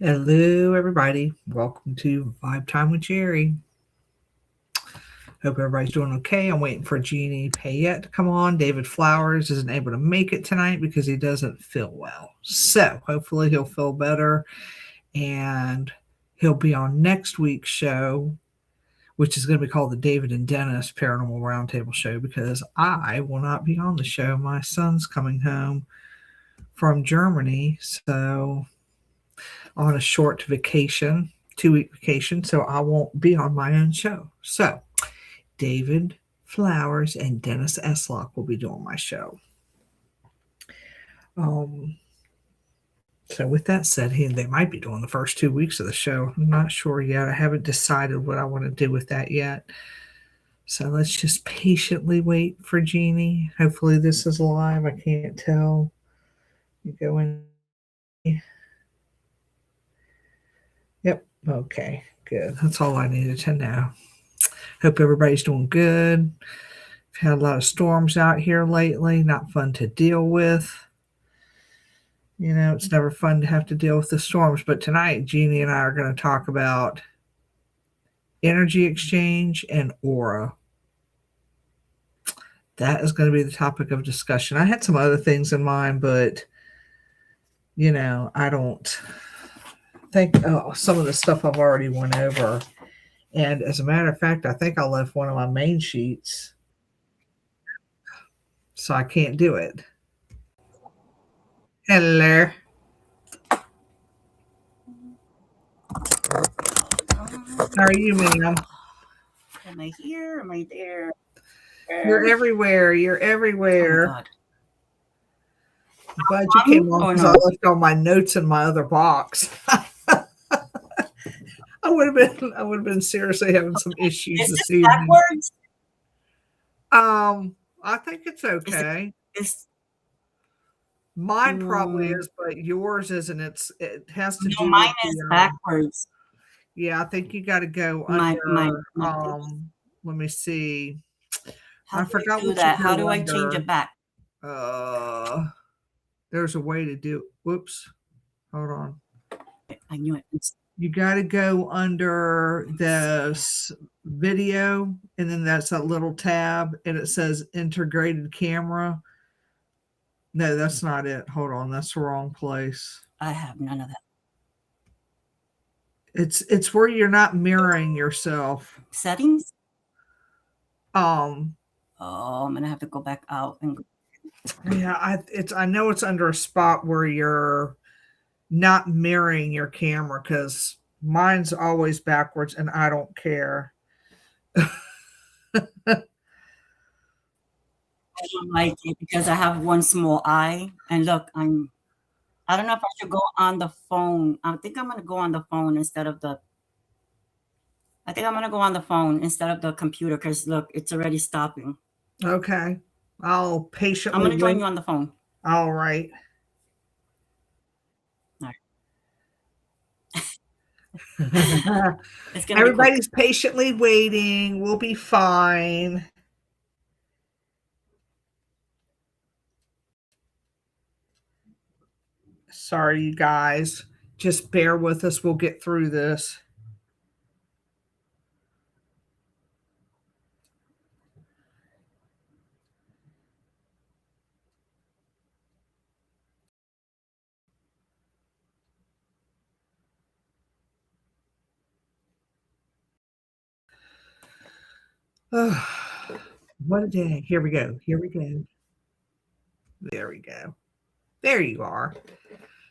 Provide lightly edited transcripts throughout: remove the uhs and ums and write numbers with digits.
Hello, everybody. Welcome to Vibe Time with Jerry. Hope everybody's doing okay. I'm waiting for Jeannie Payette to come on. David Flowers isn't able to make it tonight because he doesn't feel well. So hopefully he'll feel better and he'll be on next week's show, which is going to be called the David and Dennis Paranormal Roundtable Show because I will not be on the show. My son's coming home from Germany, so on a short vacation, 2-week vacation, so I won't be on my own show. So David Flowers and Dennis Eslock will be doing my show. So with that said, they might be doing the first 2 weeks of the show. I'm not sure yet. I haven't decided what I want to do with that yet. So let's just patiently wait for Jeannie. Hopefully this is live. I can't tell. You go in. Yep. Okay. Good. That's all I needed to know. Hope everybody's doing good. We've had a lot of storms out here lately. Not fun to deal with. You know, it's never fun to have to deal with the storms. But tonight, Jeannie and I are going to talk about energy exchange and aura. That is going to be the topic of discussion. I had some other things in mind, but, you know, I don't think some of the stuff I've already went over. And as a matter of fact, I think I left one of my main sheets, so I can't do it. Hello. How are you, ma'am? Am I here? Am I there? You're everywhere. You're everywhere. Oh, God. I'm glad you came on because I left all my notes in my other box. I would have been seriously having some issues this evening. Backwards? I think it's okay. Mine probably is, but yours isn't. It has to do. Mine is backwards. Yeah, I think you got to go under. Let me see. I forgot what that. How do I change it back? There's a way to do. Whoops. Hold on. I knew it. You got to go under this video, and then that's that little tab, and it says integrated camera. No, that's not it. Hold on, that's the wrong place. I have none of that. It's where you're not mirroring yourself. Settings? I'm gonna have to go back out and. Yeah, I know it's under a spot where you're not mirroring your camera because mine's always backwards and I don't care. I don't like it because I have one small eye. And look, I don't know if I should go on the phone. I think I'm going to go on the phone instead of the. I think I'm going to go on the phone instead of the computer because look, it's already stopping. Okay. I'll patiently. I'm going to join you on the phone. All right. Everybody's patiently waiting. We'll be fine. Sorry, you guys. Just bear with us. We'll get through this. Oh, what a day. Here we go. Here we go. There we go. There you are.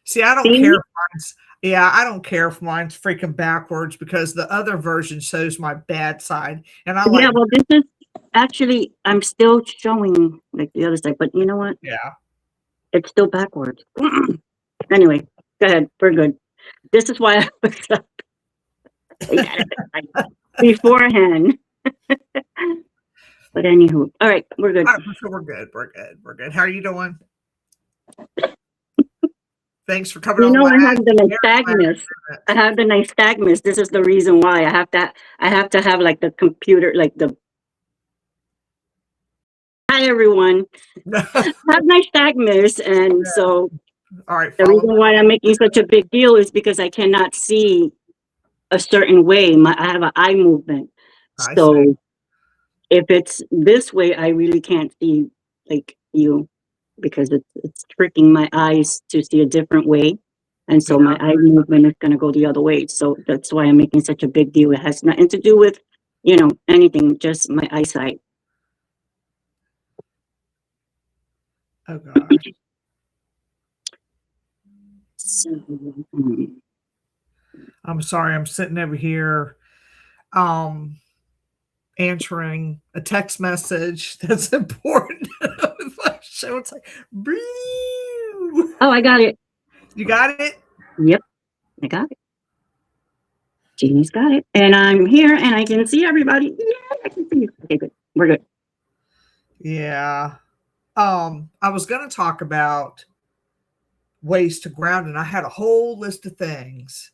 See, I don't care if mine's, I don't care if mine's freaking backwards because the other version shows my bad side. And I like. Yeah, well, this is actually, I'm still showing like the other side, but you know what? Yeah. It's still backwards. Anyway, go ahead. We're good. This is why I was up beforehand. But anywho, all right, we're good. We're good. We're good. We're good. How are you doing? Thanks for coming on. I have the nystagmus. I have the nystagmus. This is the reason why I have to have like the computer, like the. Hi everyone. I have nystagmus, and so All right, The follow me. reason why I'm making such a big deal is because I cannot see a certain way. I have an eye movement. I see. So if it's this way, I really can't see like you because it's tricking my eyes to see a different way. And so Yeah. my eye movement is going to go the other way. So that's why I'm making such a big deal. It has nothing to do with, anything, just my eyesight. Oh gosh. So, I'm sorry. I'm sitting over here, um, answering a text message that's important. So it's like, "Boo." oh, I got it. You got it? Yep, I got it. Jeannie's got it. And I'm here and I can see everybody. Yeah, I can see you. Okay, good. We're good. Yeah. I was going to talk about ways to ground, and I had a whole list of things.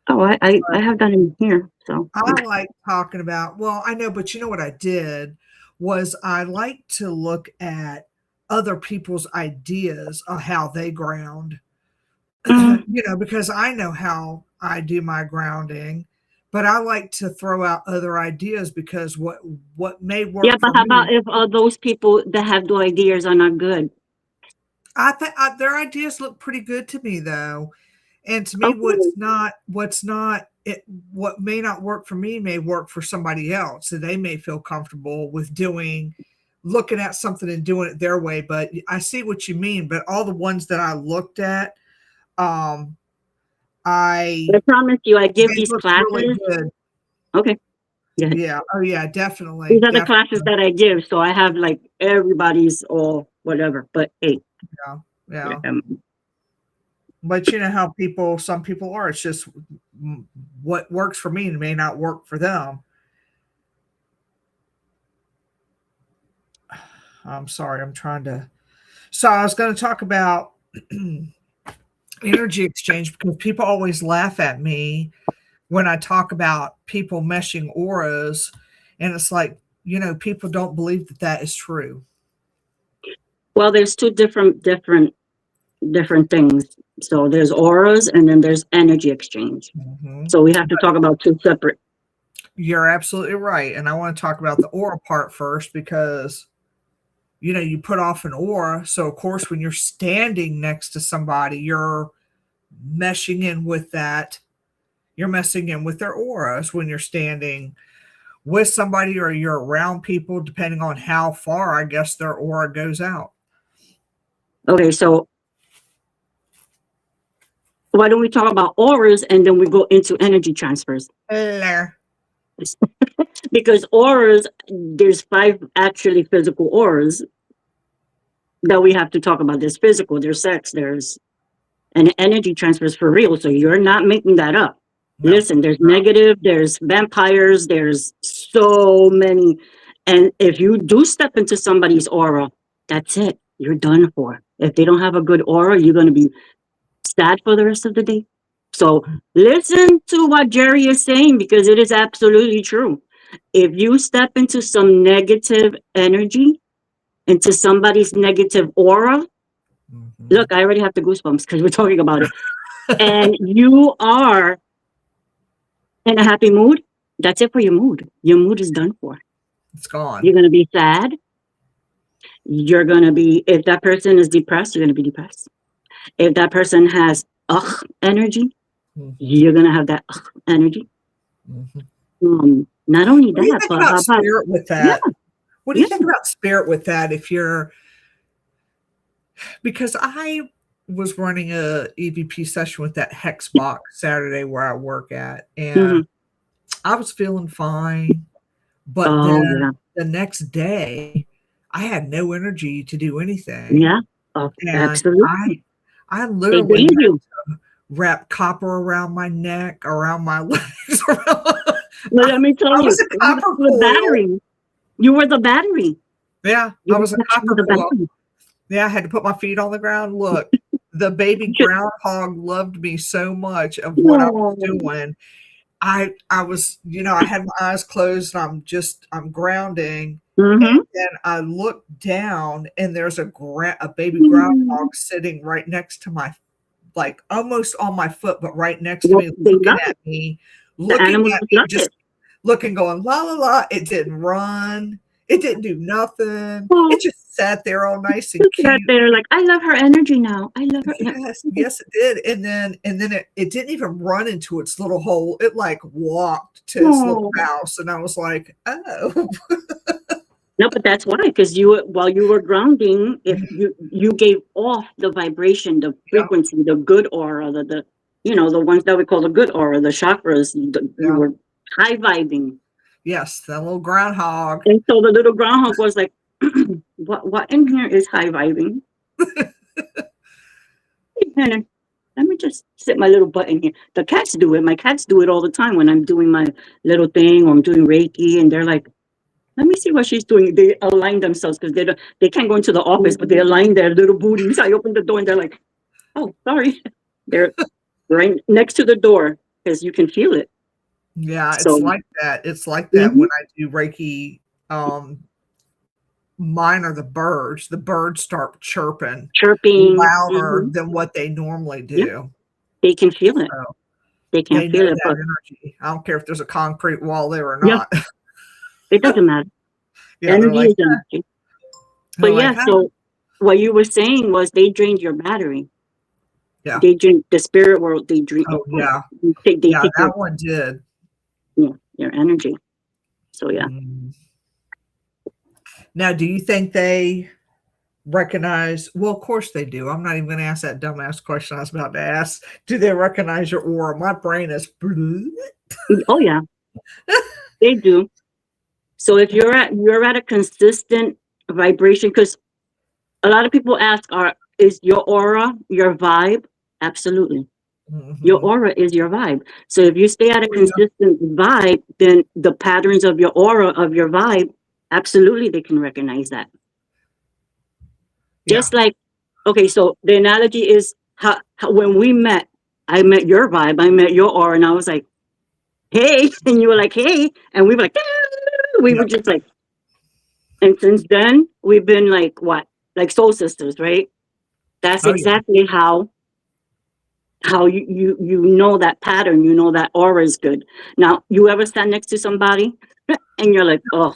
Oh, I have that in here. So I like talking about, well, I know, but you know what I did was I like to look at other people's ideas of how they ground. mm, Because I know how I do my grounding, but I like to throw out other ideas because what may yeah, work but for how me, about if those people that have the ideas are not good? I think their ideas look pretty good to me though. And to me, Okay. what may not work for me may work for somebody else. So they may feel comfortable with looking at something and doing it their way. But I see what you mean. But all the ones that I looked at, um, I promise you, I give they these look really classes. good. Okay. Good. Yeah. Oh yeah, These definitely. are the classes Definitely. that I give. So I have like everybody's or whatever. But hey, Yeah. Yeah. um, But you know how some people are. It's just what works for me may not work for them. I'm sorry. I'm trying to. So I was going to talk about energy exchange because people always laugh at me when I talk about people meshing auras, and it's like people don't believe that that is true. well, there's two different things. So there's auras and then there's energy exchange. Hmm. So we have to talk about two separate. You're absolutely right, and I want to talk about the aura part first because you put off an aura. So of course, when you're standing next to somebody, you're meshing in with that. You're messing in with their auras when you're standing with somebody or you're around people, depending on how far, I guess, their aura goes out. Okay, so why don't we talk about auras and then we go into energy transfers? Hello. Because auras, there's 5 actually physical auras that we have to talk about. There's physical, there's sex, there's and energy transfers for real. So you're not making that up. No. Listen, there's negative, there's vampires, there's so many. And if you do step into somebody's aura, that's it. You're done for. If they don't have a good aura, you're going to be sad for the rest of the day. So listen to what Geri is saying because it is absolutely true. If you step into some negative energy, into somebody's negative aura, Mhm. look, I already have the goosebumps because we're talking about it. And you are in a happy mood, that's it for your mood. Your mood is done for. It's gone. You're going to be sad. You're going to be, if that person is depressed, you're going to be depressed. If that person has energy, Mhm. you're going to have that energy. Mhm. Not only What do you that, think but about how about, spirit with yeah, that? What do yeah. you think about spirit with that? Because I was running a EVP session with that hex box Saturday where I work at, and Mm-hmm. I was feeling fine. But Oh, then yeah. the next day, I had no energy to do anything, Yeah. Oh, and absolutely. I They literally drained you. wrap copper around my neck, around my legs. But let me tell I was you, a copper the coil. battery. You were the battery. Yeah, You I were was a actually copper the coil. battery. Yeah, I had to put my feet on the ground. Look, the baby groundhog loved me so much of what I was No. doing. I was, I had my eyes closed and I'm grounding. Mm-hmm. And then I looked down and there's a baby groundhog sitting right next to my, like almost on my foot, but right next to Well, me, they love it. The looking animals at me, love just it. looking, going, la, la, la. It didn't run. It didn't do nothing. Well, It just sat there all nice and look at that. cute. They're like, I love her energy now. I love her. Yes, yes, it did. And then it didn't even run into its little hole. It like walked to its little Oh. house. And I was like, oh. No, but that's why, because while you were grounding, if you gave off the vibration, the Yeah, frequency, the good aura, the ones that we call the good aura, the chakras, you yeah. were high vibing. Yes, that little groundhog. And so the little groundhog was like, what in here is high vibing? Hey, Hannah, let me just sit my little butt in here. The cats do it. My cats do it all the time when I'm doing my little thing or I'm doing Reiki, and they're like, let me see what she's doing. They align themselves because they can't go into the office, but they align their little booties. I open the door and they're like, oh, sorry. They're right next to the door because you can feel it. Yeah, it's So, like that. It's like that when I do Reiki. Mine are the birds. The birds start chirping louder than what they normally do. Yeah, they can feel it. So They can feel it. That energy. I don't care if there's a concrete wall there or Yeah, not. it doesn't matter. Yeah, they're Energy like, is energy. But yeah, so what you were saying was they drained your battery. Yeah. They drained the spirit world. They drained. Oh, yeah. They take that one did. Yeah, your energy. So, yeah. Now, do you think they recognize? Well, of course they do. I'm not even going to ask that dumbass question I was about to ask. Do they recognize your aura? My brain is. Oh, yeah. They do. So if you're at a consistent vibration, because a lot of people ask, is your aura your vibe? Absolutely. Your aura is your vibe. So if you stay at a consistent vibe, then the patterns of your aura, of your vibe, absolutely they can recognize that. Just like, okay, so the analogy is how when we met, I met your vibe, I met your aura, and I was like, hey, and you were like, hey, and we were like, we were just like, and since then we've been like what, like soul sisters, right? That's exactly how you know that pattern, you know that aura is good. Now, you ever stand next to somebody and you're like, oh,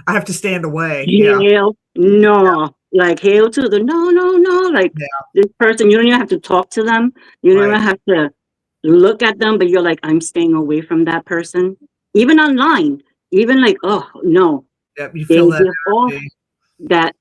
I have to stand away. Hail, no, like hail to the no, like this person, you don't even have to talk to them, you don't even have to look at them, but you're like, I'm staying away from that person. Even online, even like, oh no. Yep, you feel that energy. That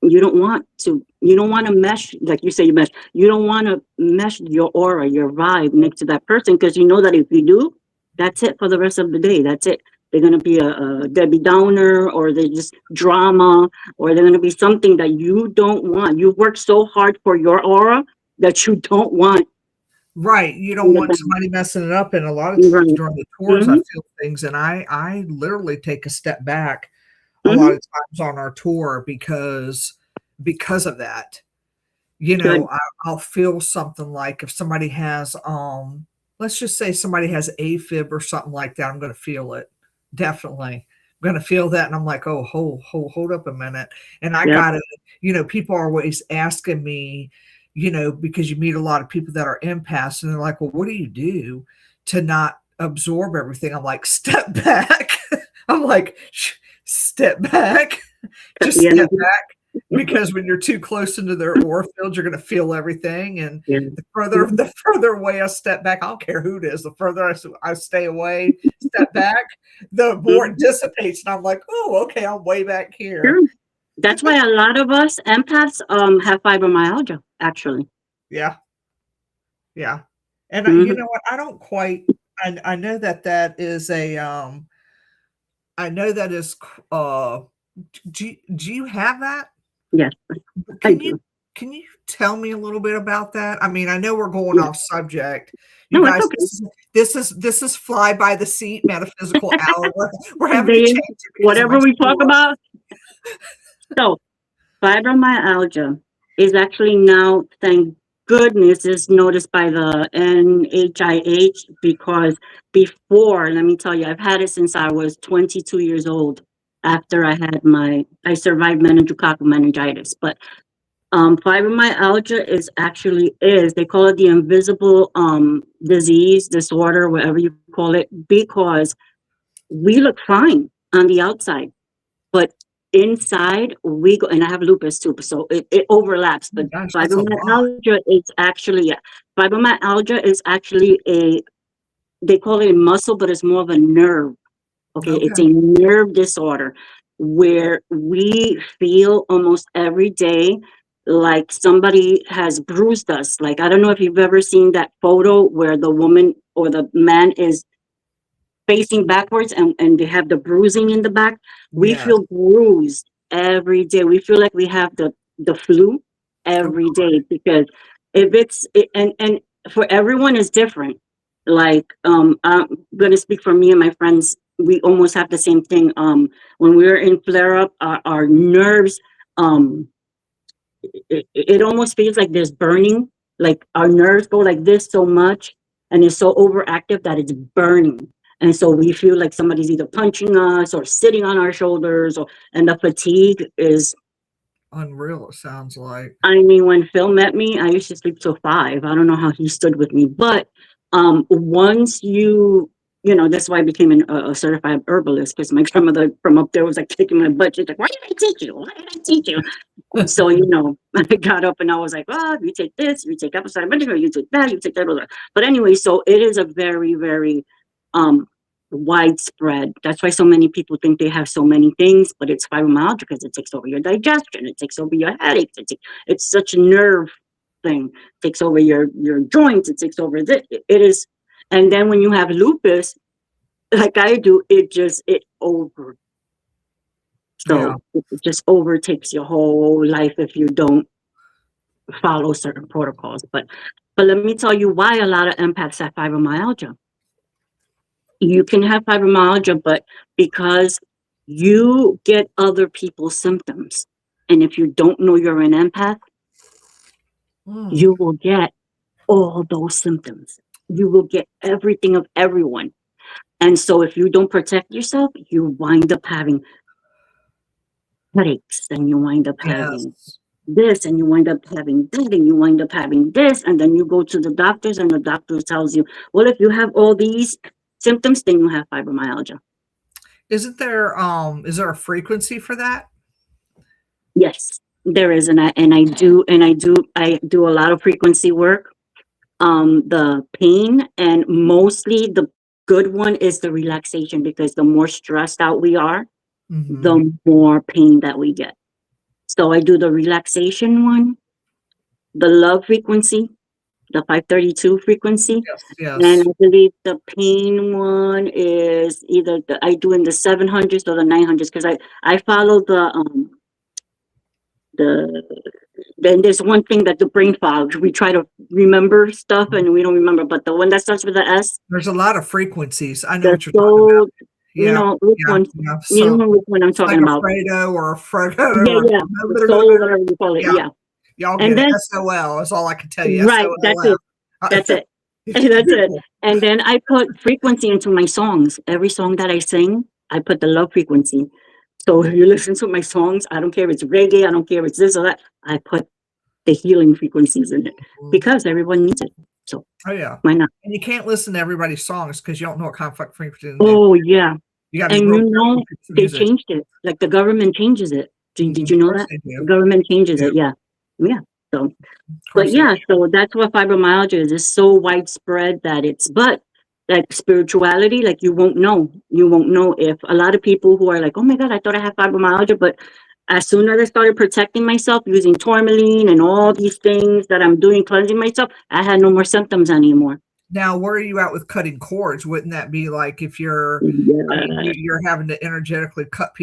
you don't want to mesh, like you say, you don't want to mesh your aura, your vibe next to that person, because you know that if you do, that's it for the rest of the day. That's it. They're going to be a Debbie Downer, or they're just drama, or they're going to be something that you don't want. You work so hard for your aura that you don't want. Right. You don't want somebody messing it up. And a lot of times during the tours, I feel things, and I literally take a step back a lot of times on our tour because of that. I'll feel something like if somebody has let's just say somebody has AFib or something like that, I'm going to feel it. Definitely. I'm going to feel that, and I'm like, oh, hold up a minute. And I got it. People are always asking me, because you meet a lot of people that are empaths, and they're like, well, what do you do to not absorb everything? I'm like, step back. I'm like, step back. Just step back. Because when you're too close into their aura field, you're going to feel everything. And the further away I step back, I don't care who it is, the further I stay away, step back, the more it dissipates. And I'm like, oh, okay, I'm way back here. Sure. That's why a lot of us empaths have fibromyalgia, actually. Yeah. Yeah. And you know what? I don't quite, I know that is I know that is, do you have that? Yes. Can you tell me a little bit about that? I mean, I know we're going off subject. You guys, this is fly by the seat metaphysical hour. We're having to change it whatever we talk about. So fibromyalgia is actually now, thank goodness is noticed by the NHIH because before, let me tell you, I've had it since I was 22 years old after I survived meningococcal meningitis. But fibromyalgia they call it the invisible disease, disorder, whatever you call it, because we look fine on the outside, but inside we go, and I have lupus too, so it overlaps. Oh my But gosh, that's a lot. fibromyalgia is actually they call it a muscle, but it's more of a nerve. Okay, it's Okay. a nerve disorder where we feel almost every day like somebody has bruised us. Like, I don't know if you've ever seen that photo where the woman or the man is facing backwards and they have the bruising in the back. We Yes. feel bruised every day. We feel like we have the flu Oh, every day because if and for everyone is different. Like I'm gonna speak for me and my friends. We almost have the same thing. When we're in flare up, our nerves um it almost feels like there's burning, like our nerves go like this so much and it's so overactive that it's burning. And so we feel like somebody's either punching us or sitting on our shoulders, and the fatigue is, unreal, it sounds like. I mean, when Phil met me, I used to sleep till 5. I don't know how he stood with me, but once that's why I became a certified herbalist, because my grandmother from up there was like kicking my butt. She's like, "Why did I teach you? Why did I teach you?" So, I got up and I was like, "Oh, you take this, you take apple cider vinegar, you take that, you take that." Blah, blah." But anyway, so it is a very, very um, widespread. That's why so many people think they have so many things, but it's fibromyalgia because it takes over your digestion, it takes over your headaches. It's such a nerve thing. It takes over your joints. It takes over this. It is, and then when you have lupus, like I do, it over. Yeah. So it just overtakes your whole life if you don't follow certain protocols. But let me tell you why a lot of empaths have fibromyalgia. You can have fibromyalgia, but because you get other people's symptoms, and if you don't know you're an empath, Mm. you will get all those symptoms. You will get everything of everyone. And so if you don't protect yourself, you wind up having headaches, and you wind up having Yes. this, and you wind up having that, and you wind up having this, and then you go to the doctors, and the doctor tells you, well, if you have all these symptoms, then you have fibromyalgia. Is there a frequency for that? Yes, there is, and I do a lot of frequency work. The pain, and mostly the good one is the relaxation, because the more stressed out we are, Mm-hmm. the more pain that we get. So I do the relaxation one, the love frequency, the 532 frequency, Yes, and yes. I believe the pain one is either I do in the 700s or the 900s, because I follow the then there's one thing that the brain fog. We try to remember stuff and we don't remember, but the one that starts with the S, There's a lot of frequencies. I know the what you're talking about. soul, Yeah, which yeah, one? yeah. You So know which one I'm it's like talking a about. Fredo or a Frodo Yeah, or yeah, the soul or whatever you call it. yeah. Yeah, Y'all get and it. then SOL is all I can tell you. right, that's SOLF. it. That's it. That's it. And then I put frequency into my songs. Every song that I sing, I put the love frequency. So if you listen to my songs, I don't care if it's reggae, I don't care if it's this or that, I put the healing frequencies in it because everyone needs it. So Oh yeah. why not? And you can't listen to everybody's songs because you don't know what kind of frequency. Oh yeah. You got to be And real careful with they music. changed it. Like the government changes it. Did Of you know course that? they do. The government changes Yeah. it. Yeah. Yeah. So Of but course they yeah, do. so that's what fibromyalgia is. It's so widespread that but like spirituality, like you won't know. You won't know if a lot of people who are like, oh my God, I thought I had fibromyalgia, but as soon as I started protecting myself using tourmaline and all these things that I'm doing, cleansing myself, I had no more symptoms anymore. Now, where are you at with cutting cords? Wouldn't that be like if you're, I mean, Yeah. you're having to energetically cut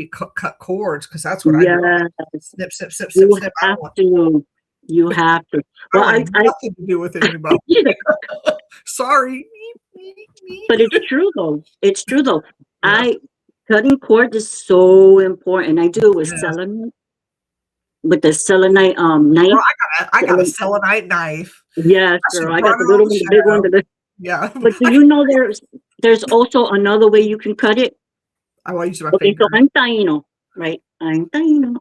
cords because that's what I do. Yeah. Snip, snip, snip, snip, You snip. have to. You have to. I Well, want nothing to do with it anymore. Sorry. but it's true though. It's true though. Yes. Cutting cords is so important. I do it with Yes. selenite, with the selenite knife. Well, I got a selenite knife. Yes, I should girl. have I brought got the it on little the one, the big one, show. the Yeah. but do you know there's also another way you can cut it? I use my Okay, finger. so I'm Taino, right? I'm Taino.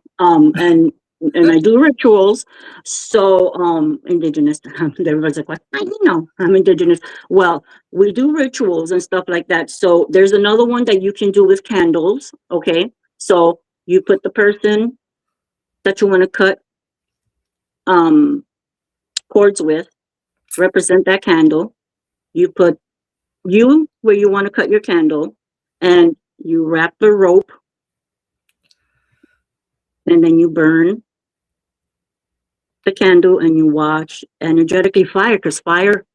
And I do rituals. So indigenous. Everybody's like, what? Taino? I'm indigenous. Well, we do rituals and stuff like that. So there's another one that you can do with candles. Okay. So you put the person that you want to cut cords with, represent that candle. You put you where you want to cut your candle, and you wrap the rope, and then you burn the candle, and you watch energetically fire, because fire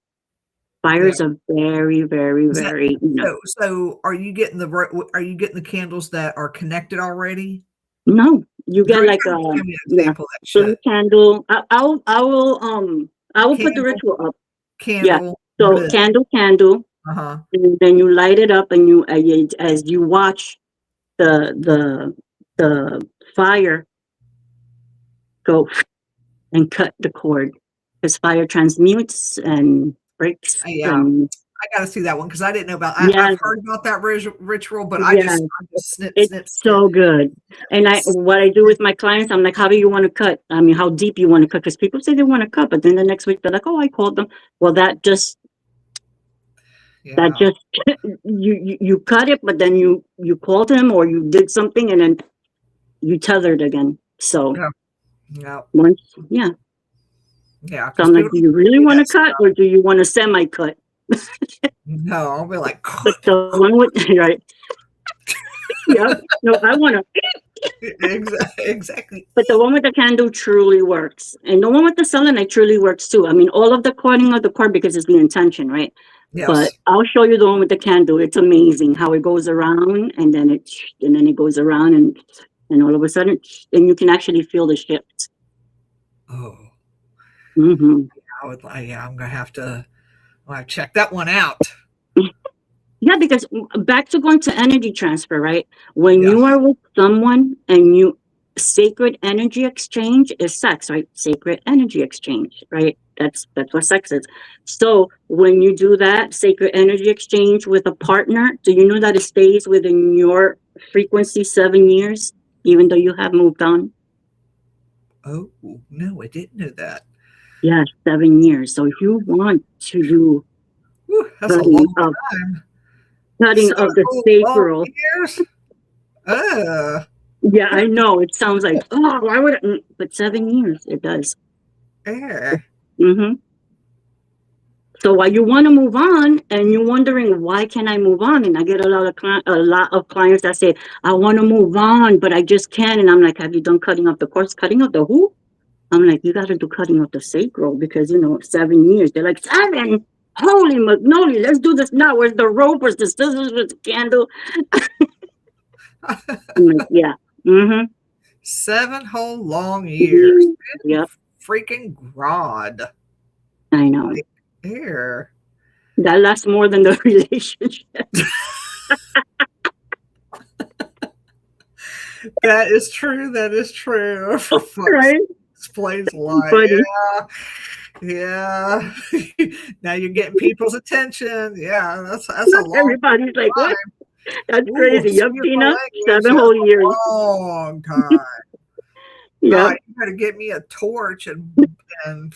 Yeah. is a very, very, Is that very, so? Are you getting the candles that are connected already? no, you Girl, get you like gotta give me an yeah, example of that so the shit. candle. I will put the Candle, ritual up. Yeah. candle, So good. candle, Uh-huh. and then you light it up, and as you watch the fire go and cut the cord, because fire transmutes and breaks. Yeah. And I gotta see that one because I didn't know about. yeah, I've heard about that ritual, but I yeah, just snip, it's snip, snip. so good. And what I do with my clients, I'm like, how do you want to cut? I mean, how deep you want to cut? Because people say they want to cut, but then the next week they're like, oh, I called them. Well, that just Yeah. you cut it, but then you called him or you did something, and then you tethered again. So Yeah. once, yeah. Yeah. So Because I'm like, people do don't you really do want to that cut, stuff. or do you want a semi-cut? No, I'll be like, But the one with right, yeah. No, I want to. exactly. But the one with the candle truly works, and the one with the selenite truly works too. I mean, all of the cording of the cord, because it's the intention, right? But Yes. I'll show you the one with the candle. It's amazing how it goes around, and then it goes around, and all of a sudden, and you can actually feel the shift. Oh, Mm-hmm. yeah, I'm gonna have to. I'll check that one out. Yeah, because back to going to energy transfer, right? When Yeah. you are with someone and sacred energy exchange is sex, right? Sacred energy exchange, right? That's what sex is. So when you do that sacred energy exchange with a partner, do you know that it stays within your frequency 7 years, even though you have moved on? Oh no, I didn't know that. Yes, 7 years. So if you want to do Whew, that's a cutting long of time. cutting of the Long sacral. years. Yeah, I know. It sounds like, oh, why would it? But 7 years, it does. Yeah. Mm-hmm. So while you want to move on and you're wondering, why can I move on? And I get a lot of clients that say, I want to move on, but I just can't. And I'm like, have you done cutting off the cords? Cutting off the who? I'm like, you got to do cutting off the sacral because, 7 years. They're like, 7? Holy magnolia, let's do this now. Where's the rope? Where's the scissors? Where's the candle? I'm like, yeah. Mm-hmm. 7 whole long years. Yep. Freaking God. I know. Here. That lasts more than the relationship. That is true. That is true. For fuck's Right? explains a lot. Funny. Yeah. Now you're getting people's attention. Yeah, that's a long Everybody's like, time. what? That's Ooh, crazy. Yep, excuse my Tina. language, 7 that's whole years. a long time. Yeah. God, you gotta get me a torch and A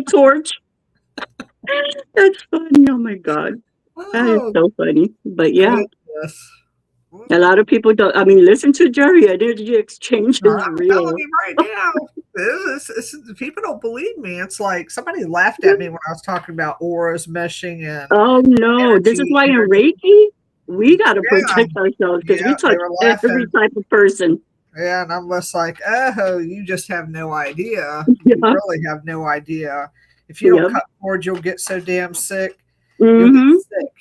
torch. That's funny. Oh my God. That is so funny. But yeah, goodness. a lot of people don't. I mean, listen to Geri. Energy exchange is I'm real. telling you right now, people don't believe me. It's like somebody laughed at me when I was talking about auras meshing and Oh no, this is why in Reiki we got to protect ourselves because we touch every type of person. Yeah, and I'm just like, oh, you just have no idea. Yeah. You really have no idea. If you don't cut cords, you'll get so damn sick. Mm-hmm. You'll get sick.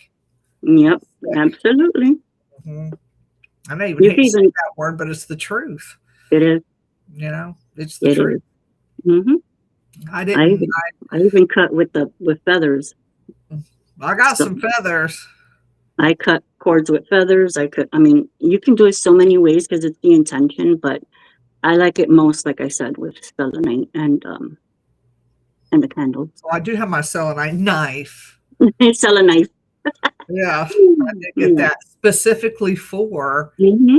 Yep, absolutely. Mm-hmm. I know you hate to say that word, but it's the truth. It is. It's the truth. Mm-hmm. I even cut with feathers. I got some feathers. I cut cords with feathers. I mean, you can do it so many ways because it's the intention, but I like it most, like I said, with selenite and and the candles. So I do have my selenite knife. Sell a knife. Yeah, I did get that specifically for Mm-hmm.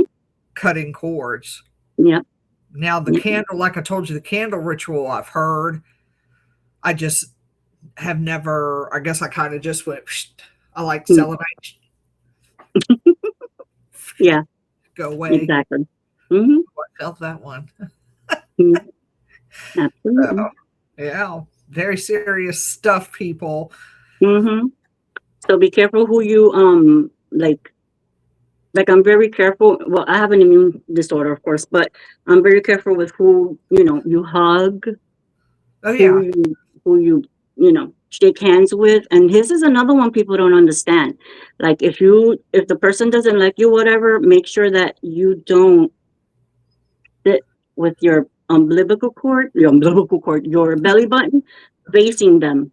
cutting cords. Yeah. Now the candle, like I told you, the candle ritual I've heard. I just have never. I guess I kind of just went. I like selenite. Yeah. Go away. Exactly. Mm-hmm. I felt that one. Absolutely. Yeah, very serious stuff, people. Mm-hmm. So be careful who you like. Like I'm very careful. Well, I have an immune disorder, of course, but I'm very careful with who you hug, Oh yeah, who you shake hands with. And this is another one people don't understand. Like if the person doesn't like you, whatever, make sure that you don't sit with your your belly button facing them.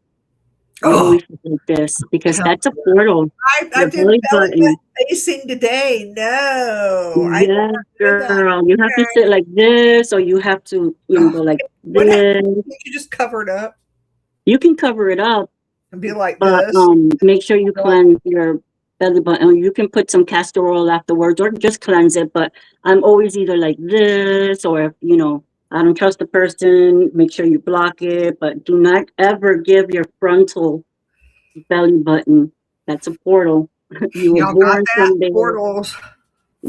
You oh, always like this because hell that's a yeah. portal. I Your did belly belly button. button facing today. No, I Yes, never did that. girl. You have to sit like this, or you have to, go like What happened? this. Can't you just cover it up You can cover it up, and be like but this? make sure you cleanse your belly button. You can put some castor oil afterwards, or just cleanse it. But I'm always either like this, or if I don't trust the person, make sure you block it. But do not ever give your frontal belly button. That's a portal. You were Y'all got born that? from there. Portals,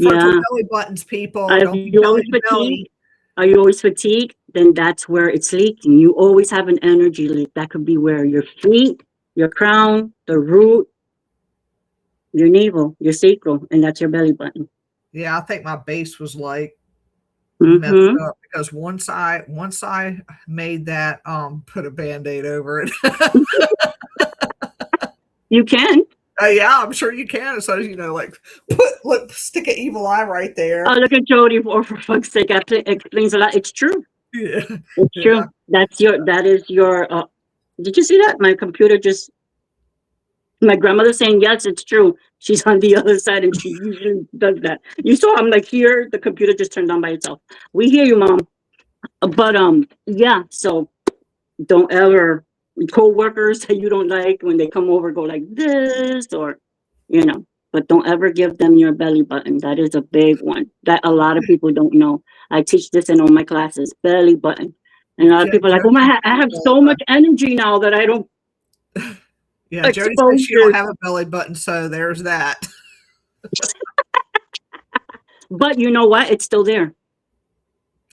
frontal Yeah. belly buttons, people. If Don't be you belly always to belly. fatigued, are you always fatigued? Then that's where it's leaking. You always have an energy leak. That could be where your feet, your crown, the root, your navel, your sacral, and that's your belly button. Yeah, I think my base was like Mm-hmm. messed up because once I made that put a band-aid over it. You can. Yeah, I'm sure you can. So like stick an evil eye right there. Oh, look at Jody. For fuck's sake, that explains a lot. It's true. Yeah, It's true. That is your. Did you see that? My computer just. My grandmother's saying yes, it's true. She's on the other side, and she usually does that. You saw I'm like here. The computer just turned on by itself. We hear you, Mom. But yeah. So don't ever co-workers that you don't like when they come over go like this or but don't ever give them your belly button. That is a big one that a lot of people don't know. I teach this in all my classes, belly button, and a lot of people are like, oh my, I have so much energy now that I don't. Yeah, Jody says she don't have a belly button, so there's that. But you know what, it's still there.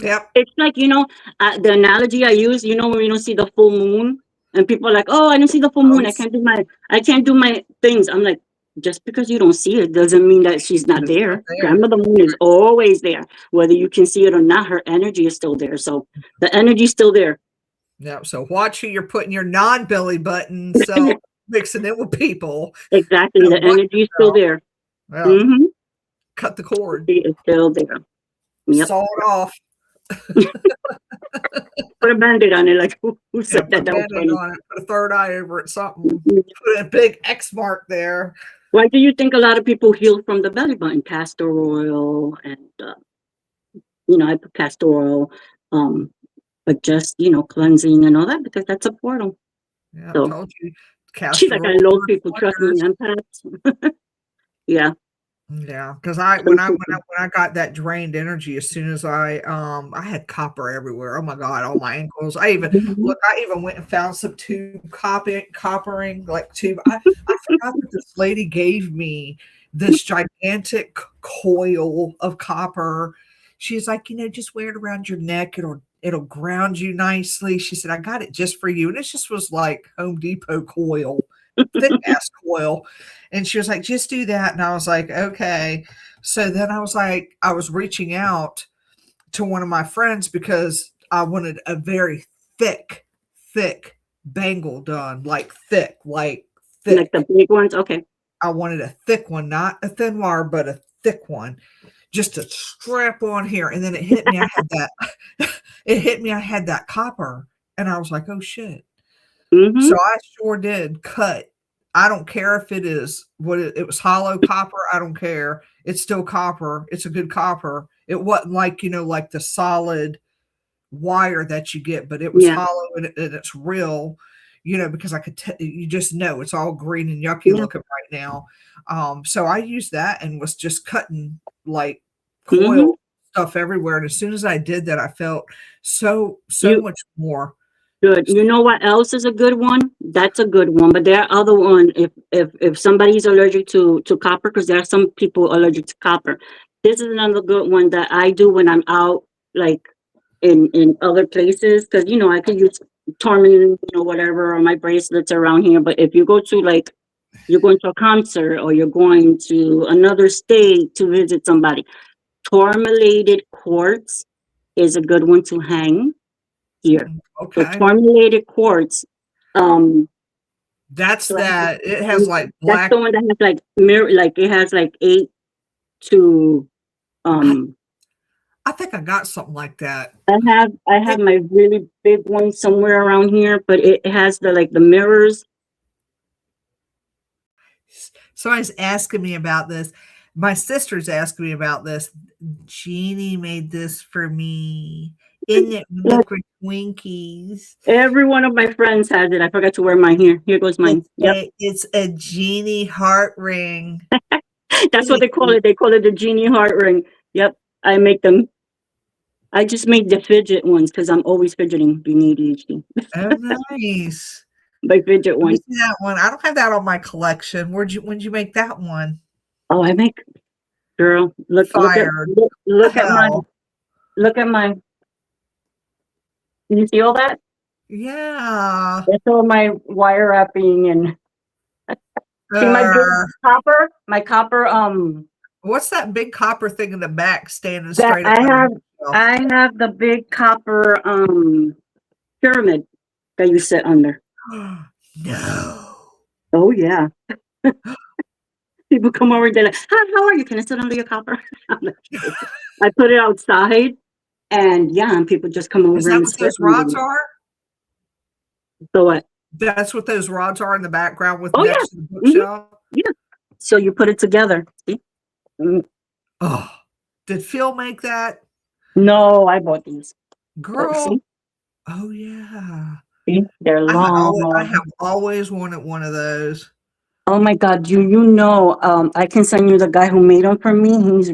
Yep. It's like the analogy I use, when you don't see the full moon and people are like, oh, I don't see the full moon, I can't do my things. I'm like, just because you don't see it doesn't mean that she's not there. Grandmother Moon is always there, whether you can see it or not. Her energy is still there, so the energy's still there. Yeah, so watch who you're putting your non-belly button self mixing it with people. Exactly, the energy is still there. Yeah. Mm-hmm. Cut the cord. It's still there. Yep. Saw it off. Put a band-aid on it, like who said that? Put a band-aid on it. Put a third eye over it. Something. Put a big X mark there. Why do you think a lot of people heal from the belly button? Castor oil and I put castor oil, but just cleansing and all that because that's a portal. Yeah, so, I told you. She's like, I love people. Trust me, empaths. Yeah. Yeah, because when I got that drained energy, as soon as I had copper everywhere. Oh my God, all my ankles. I even went and found some tube coppering like tube. I forgot that this lady gave me this gigantic coil of copper. She's like, just wear it around your neck. It'll ground you nicely. She said, I got it just for you. And it just was like Home Depot coil, thick ass coil. And she was like, just do that. And I was like, okay. So then I was reaching out to one of my friends because I wanted a very thick bangle done, like thick. Like the big ones. Okay. I wanted a thick one, not a thin wire, but a thick one, just to strap on here. And then it hit me. I had that copper, and I was like, oh shit. Mm-hmm. So I sure did cut. I don't care if it is it was hollow copper. I don't care. It's still copper. It's a good copper. It wasn't like, like the solid wire that you get, but it was Yeah. hollow and it's real, because I could you just know it's all green and yucky Yeah. looking right now. So I used that and was just cutting like Mm-hmm. coil stuff everywhere. And as soon as I did that, I felt so much more Good. You know what else is a good one? That's a good one. But there are other one if somebody's allergic to copper, because there are some people allergic to copper. This is another good one that I do when I'm out, like in other places, because I could use tourmaline, whatever, or my bracelets around here. But if you go to you're going to a concert or you're going to another state to visit somebody, tourmalated quartz is a good one to hang here. So okay. tourmalated quartz, That's so that. It has like that's black. the one that has like mirror, like it has like 8 to I think I got something like that. I have my really big one somewhere around here, but it has the mirrors. Somebody's asking me about this. My sister's asking me about this. Jeannie made this for me. Isn't it liquid Twinkies? Every one of my friends has it. I forgot to wear mine here. Here goes mine. Yep. It's a Jeannie heart ring. That's what they call it. They call it the Jeannie heart ring. Yep. I make them. I just make the fidget ones because I'm always fidgeting being ADHD. Oh, nice. My fidget Let me one. see that one. I don't have that on my collection. When'd you make that one? Oh, I make, girl, look at mine. Look at mine. Can you see all that? Yeah. That's all my wire wrapping and see my big copper, What's that big copper thing in the back standing that straight up? I have the big copper pyramid that you sit under. No. Oh yeah. People come over and they're like, how are you? Can I sit under your copper? I put it outside and people just come over. Is that what those rods are? So what? That's what those rods are in the background with next to the bookshelf? Yeah. So you put it together. See? Oh, did Phil make that? No, I bought these. Girl. Oh yeah. See? They're long. I have always wanted one of those. Oh my God, I can send you the guy who made them for me. He's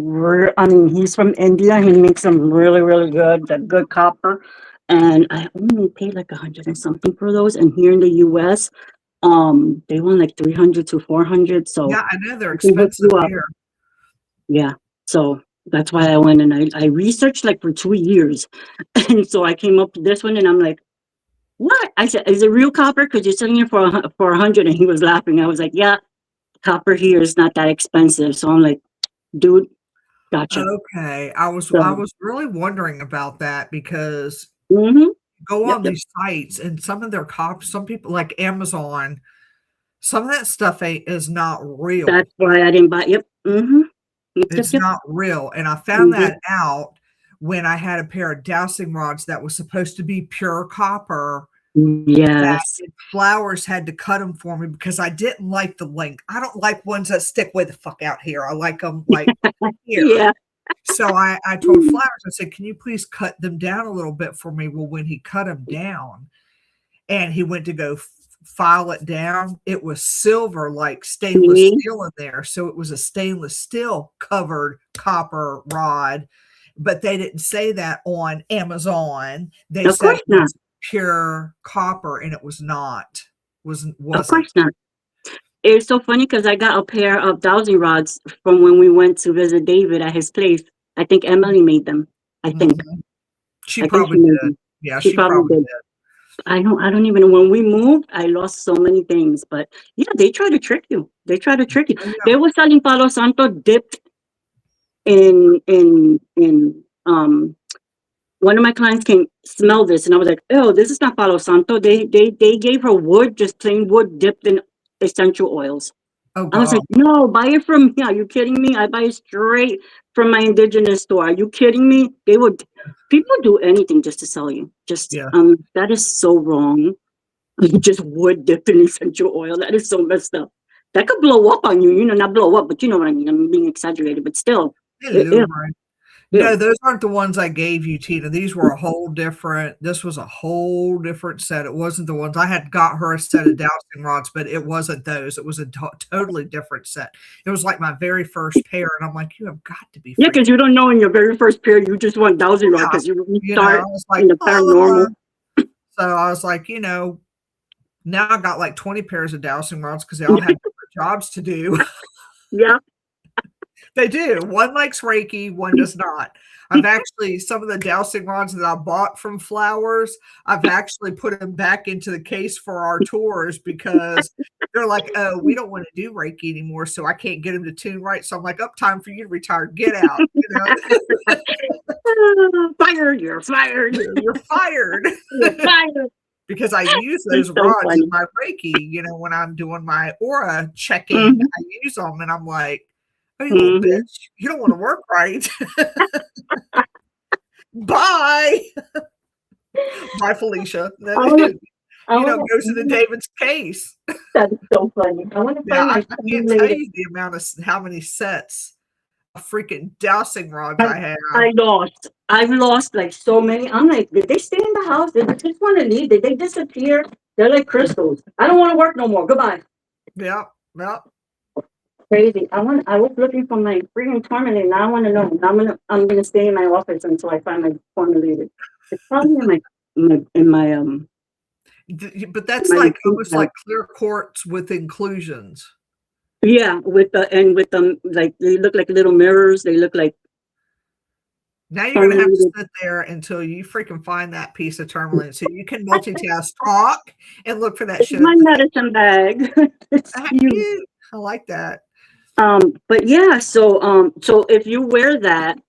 from India. He makes them really, really good copper. And I only paid like 100 and something for those. And here in the US, they want like 300 to 400. So yeah, I know they're expensive here. Yeah. So that's why I went and I researched like for 2 years. And so I came up with this one and I'm like, what? I said, is it real copper? Because you're selling it for 100. And he was laughing. I was like, yeah, copper here is not that expensive. So I'm like, dude, gotcha. Okay. I was really wondering about that because go on these sites and some of their some people like Amazon, some of that stuff is not real. That's why I didn't buy it. It's not real. And I found that out when I had a pair of dowsing rods that was supposed to be pure copper. Yes. Flowers had to cut them for me because I didn't like the length. I don't like ones that stick way the fuck out here. I like them like here. Yeah. So I told Flowers, I said, can you please cut them down a little bit for me? Well, when he cut them down and he went to go file it down, it was silver, like stainless steel in there. So it was a stainless steel covered copper rod, but they didn't say that on Amazon. They said it was pure copper, and it was not. Wasn't. Of course not. It's so funny because I got a pair of dowsing rods from when we went to visit David at his place. I think Emily made them. I think she probably did. Yeah, she probably did. I don't even know. When we moved, I lost so many things. But yeah, they try to trick you. Oh, yeah. They were selling Palo Santo dipped in one of my clients came smell this and I was like, oh, this is not Palo Santo. They gave her wood, just plain wood dipped in essential oils. Oh, God. I was like, no, buy it from me. Are you kidding me? I buy it straight from my indigenous store. Are you kidding me? People do anything just to sell you. That is so wrong. Just wood dipped in essential oil. That is so messed up. That could blow up on you, not blow up, but you know what I mean. I'm being exaggerated, but still. No, those aren't the ones I gave you, Tina. These were a whole different. This was a whole different set. It wasn't the ones I had got her a set of dowsing rods, but it wasn't those. It was a totally different set. It was like my very first pair, and I'm like, you have got to be. Yeah, because you don't know in your very first pair, you just want dowsing rod because you start like, in the paranormal. So I was like, now I got like 20 pairs of dowsing rods because they all have different jobs to do. Yeah. They do. One likes Reiki, one does not. I've actually, some of the dowsing rods that I bought from Flowers, I've actually put them back into the case for our tours because they're like, oh, we don't want to do Reiki anymore, so I can't get them to tune right. So I'm like, time for you to retire. Get out. Fired. You're fired. You're fired. You're fired. Because I use those rods in my Reiki, when I'm doing my aura checking, I use them and I'm like, oh, you little bitch, you don't want to work right. Bye. Bye, Felicia. Goes into David's case. That's so funny. I want to find I can't tell you the amount of how many sets of freaking dowsing rods I have. I've lost like so many. I'm like, did they stay in the house? Did they just want to leave? Did they disappear? They're like crystals. I don't want to work no more. Goodbye. Yeah. Crazy. I was looking for my freaking tourmaline. Now I want to know. I'm gonna stay in my office until I find my tourmaline. It's probably in my But that's like almost like clear quartz with inclusions. Yeah, with them like they look like little mirrors. They look like. Now you're gonna have to sit there until you freaking find that piece of tourmaline, so you can multitask, talk, and look for that shit. My medicine bag. It's cute. I like that. But yeah, so if you wear that,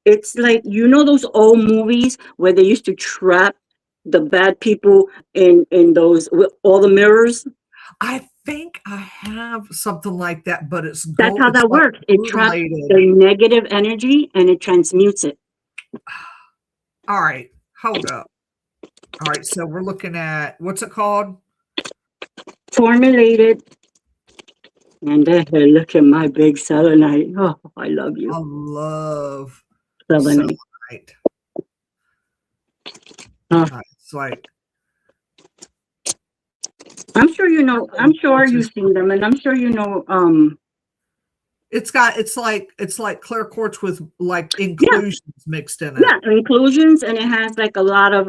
it's like those old movies where they used to trap the bad people in those with all the mirrors. I think I have something like that, but it's gold. That's how that works. It traps the negative energy and it transmutes it. All right, hold up. All right, so we're looking at what's it called? Formulated. And then look at my big selenite. Oh, I love you. I love selenite. It's like I'm sure I'm sure you've seen them, and I'm sure it's like clear quartz with like inclusions mixed in it. Yeah, inclusions, and it has like a lot of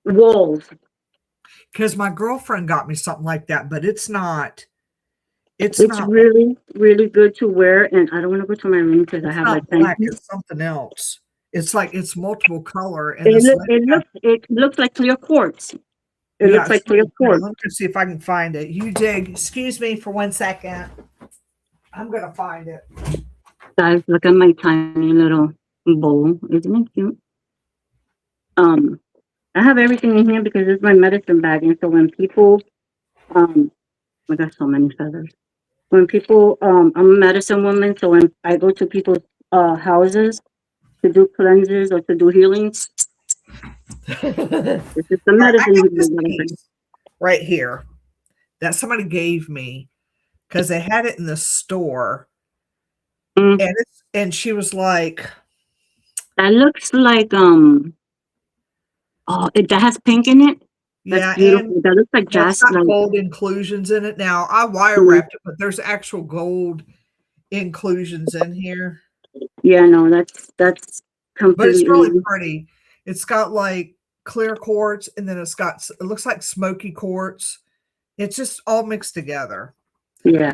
walls. Because my girlfriend got me something like that, but it's not. It's not really, really good to wear, and I don't want to go to my room because I have like black. It's something else. It's like it's multiple color, and it looks like clear quartz. It looks like clear quartz. Let me see if I can find it. You dig. Excuse me for 1 second. I'm gonna find it. Guys, look at my tiny little bowl. Isn't it cute? I have everything in here because it's my medicine bag, and so when people, I got so many feathers. When people, I'm a medicine woman, so when I go to people's houses to do cleanses or to do healings, this is the medicine right here that somebody gave me because they had it in the store, and she was like, "That looks like that has pink in it." That's beautiful. That looks like jasmine. Gold inclusions in it. Now I wire wrapped it, but there's actual gold inclusions in here. Yeah, no, that's completely. But it's really pretty. It's got like clear quartz, and then it looks like smoky quartz. It's just all mixed together. Yeah.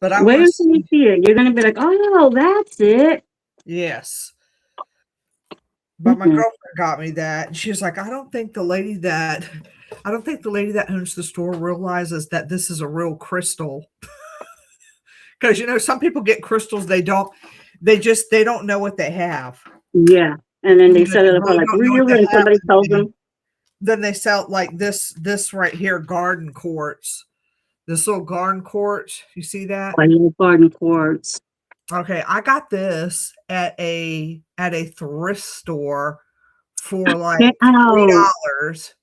But where can you see it? You're gonna be like, oh, that's it. Yes. But my girlfriend got me that, and she was like, I don't think the lady that owns the store realizes that this is a real crystal. Because some people get crystals, they don't know what they have. Yeah. And then they sell it for like real, and somebody tells them. Then they sell like this right here, garden quartz. This little garden quartz. You see that? I love garden quartz. Okay, I got this at a thrift store for like $3.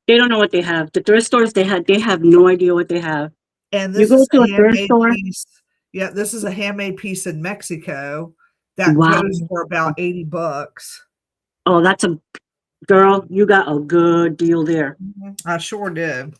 They don't know what they have. The thrift stores they have no idea what they have. And this you go to a thrift store. Yeah, this is a handmade piece in Mexico that Wow. goes for about $80. Oh, that's a girl. You got a good deal there. I sure did.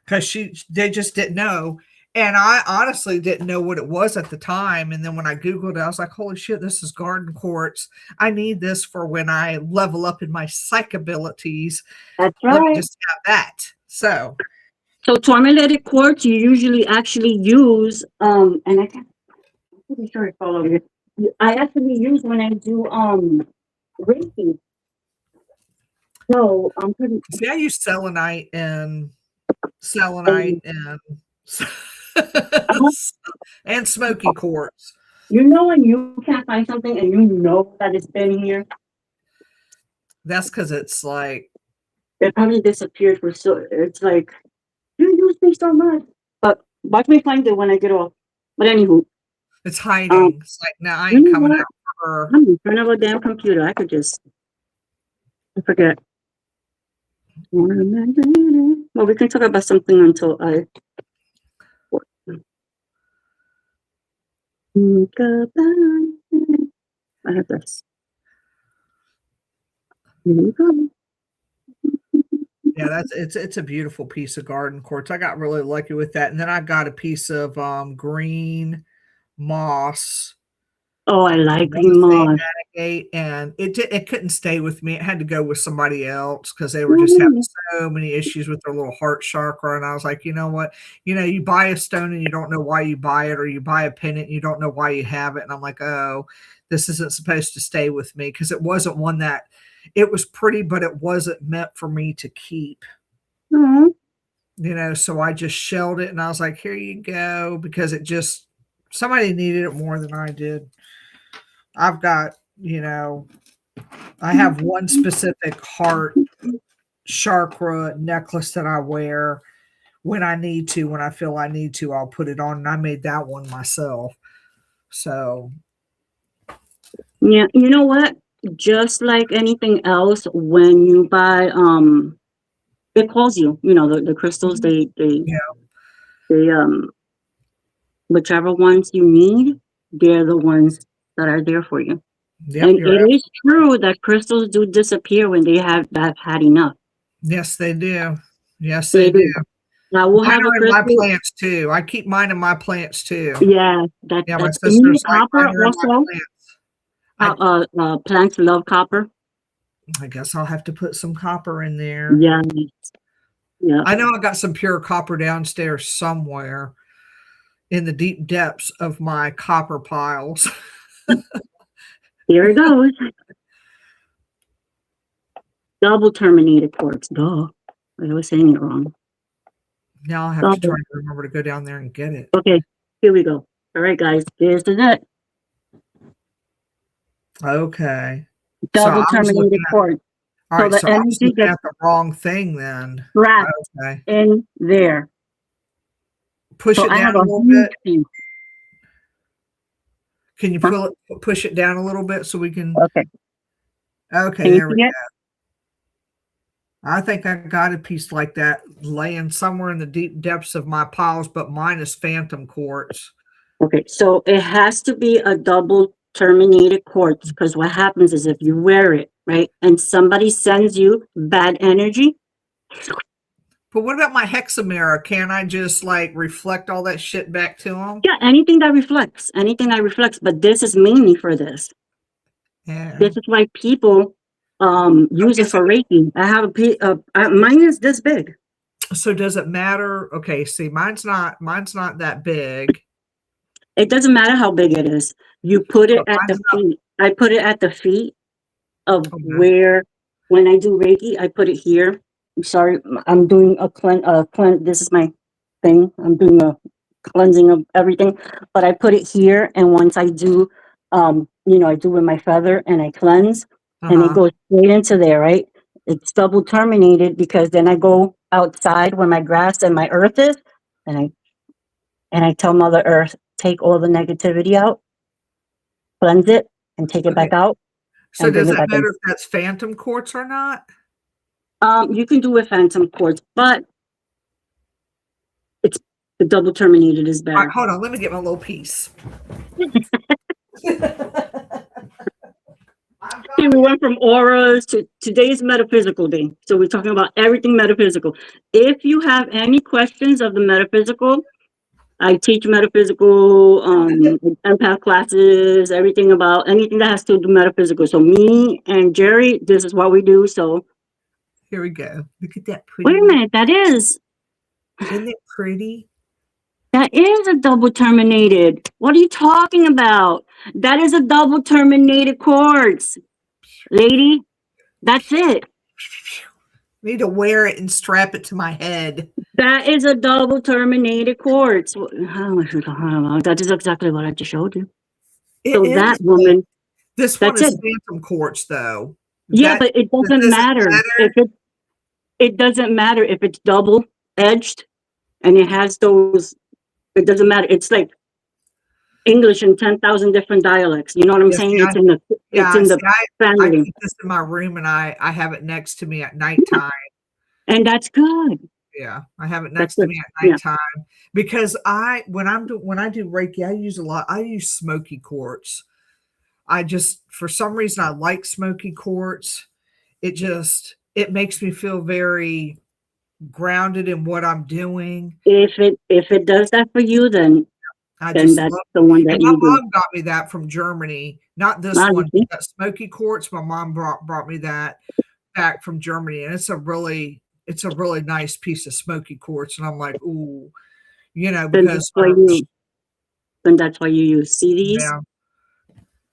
Because they just didn't know. And I honestly didn't know what it was at the time. And then when I Googled it, I was like, holy shit, this is garden quartz. I need this for when I level up in my psych abilities. That's Let me right. just have that. So Tourmalated quartz you usually actually use, and I'm pretty sure it's all over here. I actually use when I do Reiki. So I'm pretty see, I use selenite and um, uh, and smoky quartz. you know when you can't find something and you know that it's been here, That's because it's like, it probably disappeared for so it's like you use me so much. But watch me find it when I get off. But anywho, it's um, hiding. It's like, now I you ain't know coming what? out for her. I'm in front of a damn computer. I could just forget. Well, we can talk about something until I have this. Here we go. Yeah, it's a beautiful piece of garden quartz. I got really lucky with that. And then I got a piece of green moss. Oh, I I like want to green say moss. Manigate, and it couldn't stay with me. It had to go with somebody else because they were just having so many issues with their little heart chakra. And I was like, you know what? You buy a stone and you don't know why you buy it, or you buy a pendant and you don't know why you have it. And I'm like, oh, this isn't supposed to stay with me because it wasn't one that it was pretty, but it wasn't meant for me to keep. Mhm. So I just shelled it and I was like, here you go, because somebody needed it more than I did. I've got, I have one specific heart chakra necklace that I wear when I need to, when I feel I need to, I'll put it on. And I made that one myself. So, Yeah, you know what? Just like anything else, when you buy, it calls you. The crystals. yeah, They whichever ones you need, they're the ones that are there for you. yep, And you're it is absolutely right. true that crystals do disappear when they've had enough. Yes, they do. Yes, they They do. do. I will Mine have a are in my crystal. plants too. I keep mine in my plants too. Yeah, Yeah, my that's you need sister's like, copper mine are in my also. plants. I Plants love copper. I guess I'll have to put some copper in there. Yeah, yeah. I know I got some pure copper downstairs somewhere in the deep depths of my copper piles. Here it goes. Double terminated quartz. Duh. I was saying it wrong. Now I'll have to try Double. to remember to go down there and get it. Okay, here we go. All right, guys. This is it. Okay. So Double I was looking terminated at quartz. all So right, the so I was energy looking gets at the wrong thing then. trapped Okay. in there. Push So it I down have a a little huge bit. piece. Can you Huh? push it down a little bit so we can Okay. okay, Can you there we see go. it? I think I got a piece like that laying somewhere in the deep depths of my piles, but mine is phantom quartz. Okay. So it has to be a double terminated quartz because what happens is if you wear it, right, and somebody sends you bad energy, But what about my hexamerra? Can't I just like reflect all that shit back to them? yeah, anything that reflects, but this is mainly for this. Yeah. This is why people use it Is for Reiki. I have mine is this big. So does it matter? Okay, see, mine's not that big. It doesn't matter how big it is. You put it But at the mine's not feet. I put it at the feet of okay. where, when I do Reiki, I put it here. I'm sorry, I'm doing a cleanse. This is my thing. I'm doing a cleansing of everything, but I put it here. And once I do, I do with my feather and I cleanse, and it Uh-huh. goes straight into there, right? It's double terminated because then I go outside where my grass and my earth is, and I tell Mother Earth, take all the negativity out, cleanse it, and take it Okay. back out So and bring does it that back in. matter if that's phantom quartz or not? You can do with phantom quartz, but it's The double terminated is All better. right, hold on. Let me get my little piece. See, we went from auras to today's metaphysical day. So we're talking about everything metaphysical. If you have any questions of the metaphysical, I teach metaphysical empath classes, everything about anything that has to do with metaphysical. So me and Jerry, this is what we do. So Here we go. Look at that pretty. wait a minute, Isn't it pretty? that is a double terminated. What are you talking about? That is a double terminated quartz, lady. That's it. Need to wear it and strap it to my head. That is a double terminated quartz. That is exactly what I just showed you. So that woman, This one that's is it. phantom quartz, though. Yeah, but it doesn't matter. It doesn't matter if it's double edged and it has those. It doesn't matter. It's like English in 10,000 different dialects. You know what I'm saying? It's in the I family. keep this in my room and I have it next to me at nighttime. And that's good. Yeah, I have it next to me at nighttime because when I do Reiki, I use smoky quartz. For some reason I like smoky quartz. It makes me feel very grounded in what I'm doing. If it does that for you, then that's the one that my you do. mom got me that from Germany. Not this one, that smoky quartz. My mom brought me that back from Germany, and it's a really nice piece of smoky quartz. And I'm like, ooh, because then that's why you use. See these? Yeah.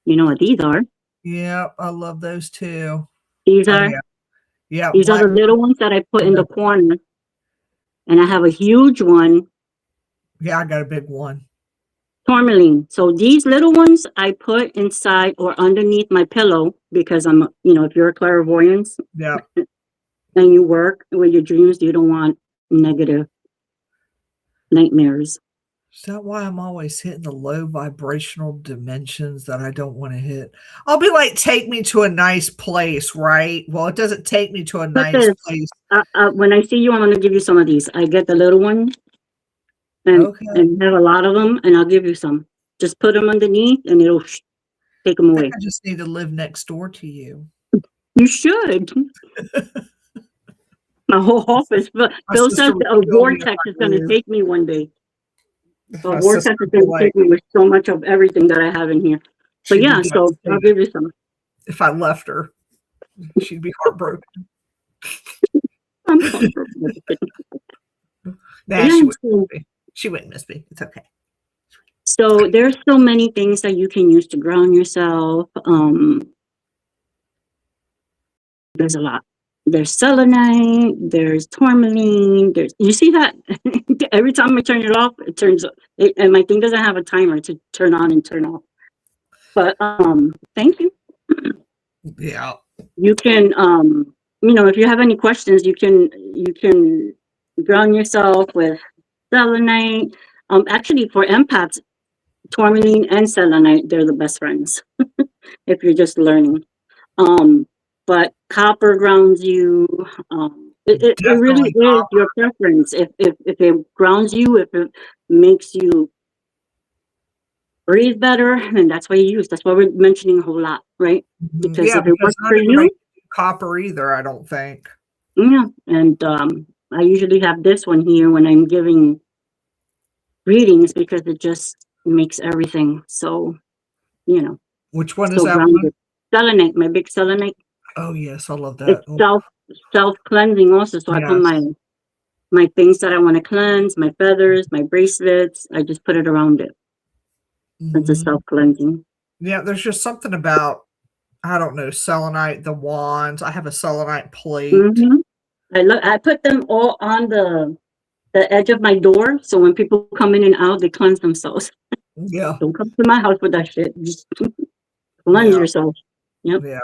You know what these are? Yeah, I love those too. These are. Yeah. These are the little ones that I put in the corner, and I have a huge one. Yeah, I got a big one. Tourmaline. So these little ones I put inside or underneath my pillow because I'm, if you're a clairvoyant, yeah, and you work with your dreams, you don't want negative nightmares. Is that why I'm always hitting the low vibrational dimensions that I don't want to hit? I'll be like, take me to a nice place, right? Well, it doesn't take me to a nice place. When I see you, I'm going to give you some of these. I get the little one and have a lot of them, and I'll give you some. Just put them underneath, and it'll take them away. I just need to live next door to you. You should. My whole office. Phil says a vortex is going to take me one day. A vortex is going to take me with so much of everything that I have in here. But yeah, so I'll give you some. If I left her, she'd be heartbroken. I'm heartbroken. Nah, she wouldn't miss me. It's okay. So there's so many things that you can use to ground yourself. There's a lot. There's selenite, there's tourmaline, you see that? Every time I turn it off, it turns, and my thing doesn't have a timer to turn on and turn off. But thank you. Yeah. You can, if you have any questions, you can ground yourself with selenite. Actually, for empaths, tourmaline and selenite, they're the best friends if you're just learning. But copper grounds you. It really is your preference. If it grounds you, if it makes you breathe better, then that's what you use. That's why we're mentioning a whole lot, right? Because if it works for you, copper either, I don't think. Yeah, and I usually have this one here when I'm giving readings because it just makes everything so, Which one is that one? Selenite, my big selenite. Oh yes, I love that. It's self-cleansing also. So I put my things that I want to cleanse, my feathers, my bracelets, I just put it around it. It's a self-cleansing. Yeah, there's just something about, I don't know, selenite, the wands. I have a selenite plate. I put them all on the edge of my door, so when people come in and out, they cleanse themselves. Yeah. Don't come to my house with that shit. Just cleanse yourself. Yep. Yeah.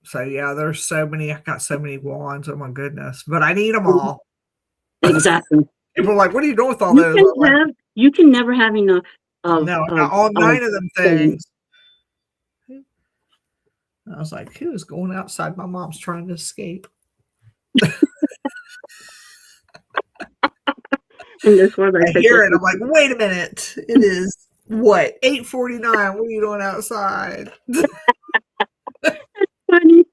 So yeah, there's so many. I got so many wands. Oh my goodness! But I need them all. Exactly. People are like, "What are you doing with all those?" You can never have enough. All 9 of them things. I was like, "Who is going outside? My mom's trying to escape." And this was I hear it. I'm like, wait a minute. It is what? 8:49. What are you doing outside? funny.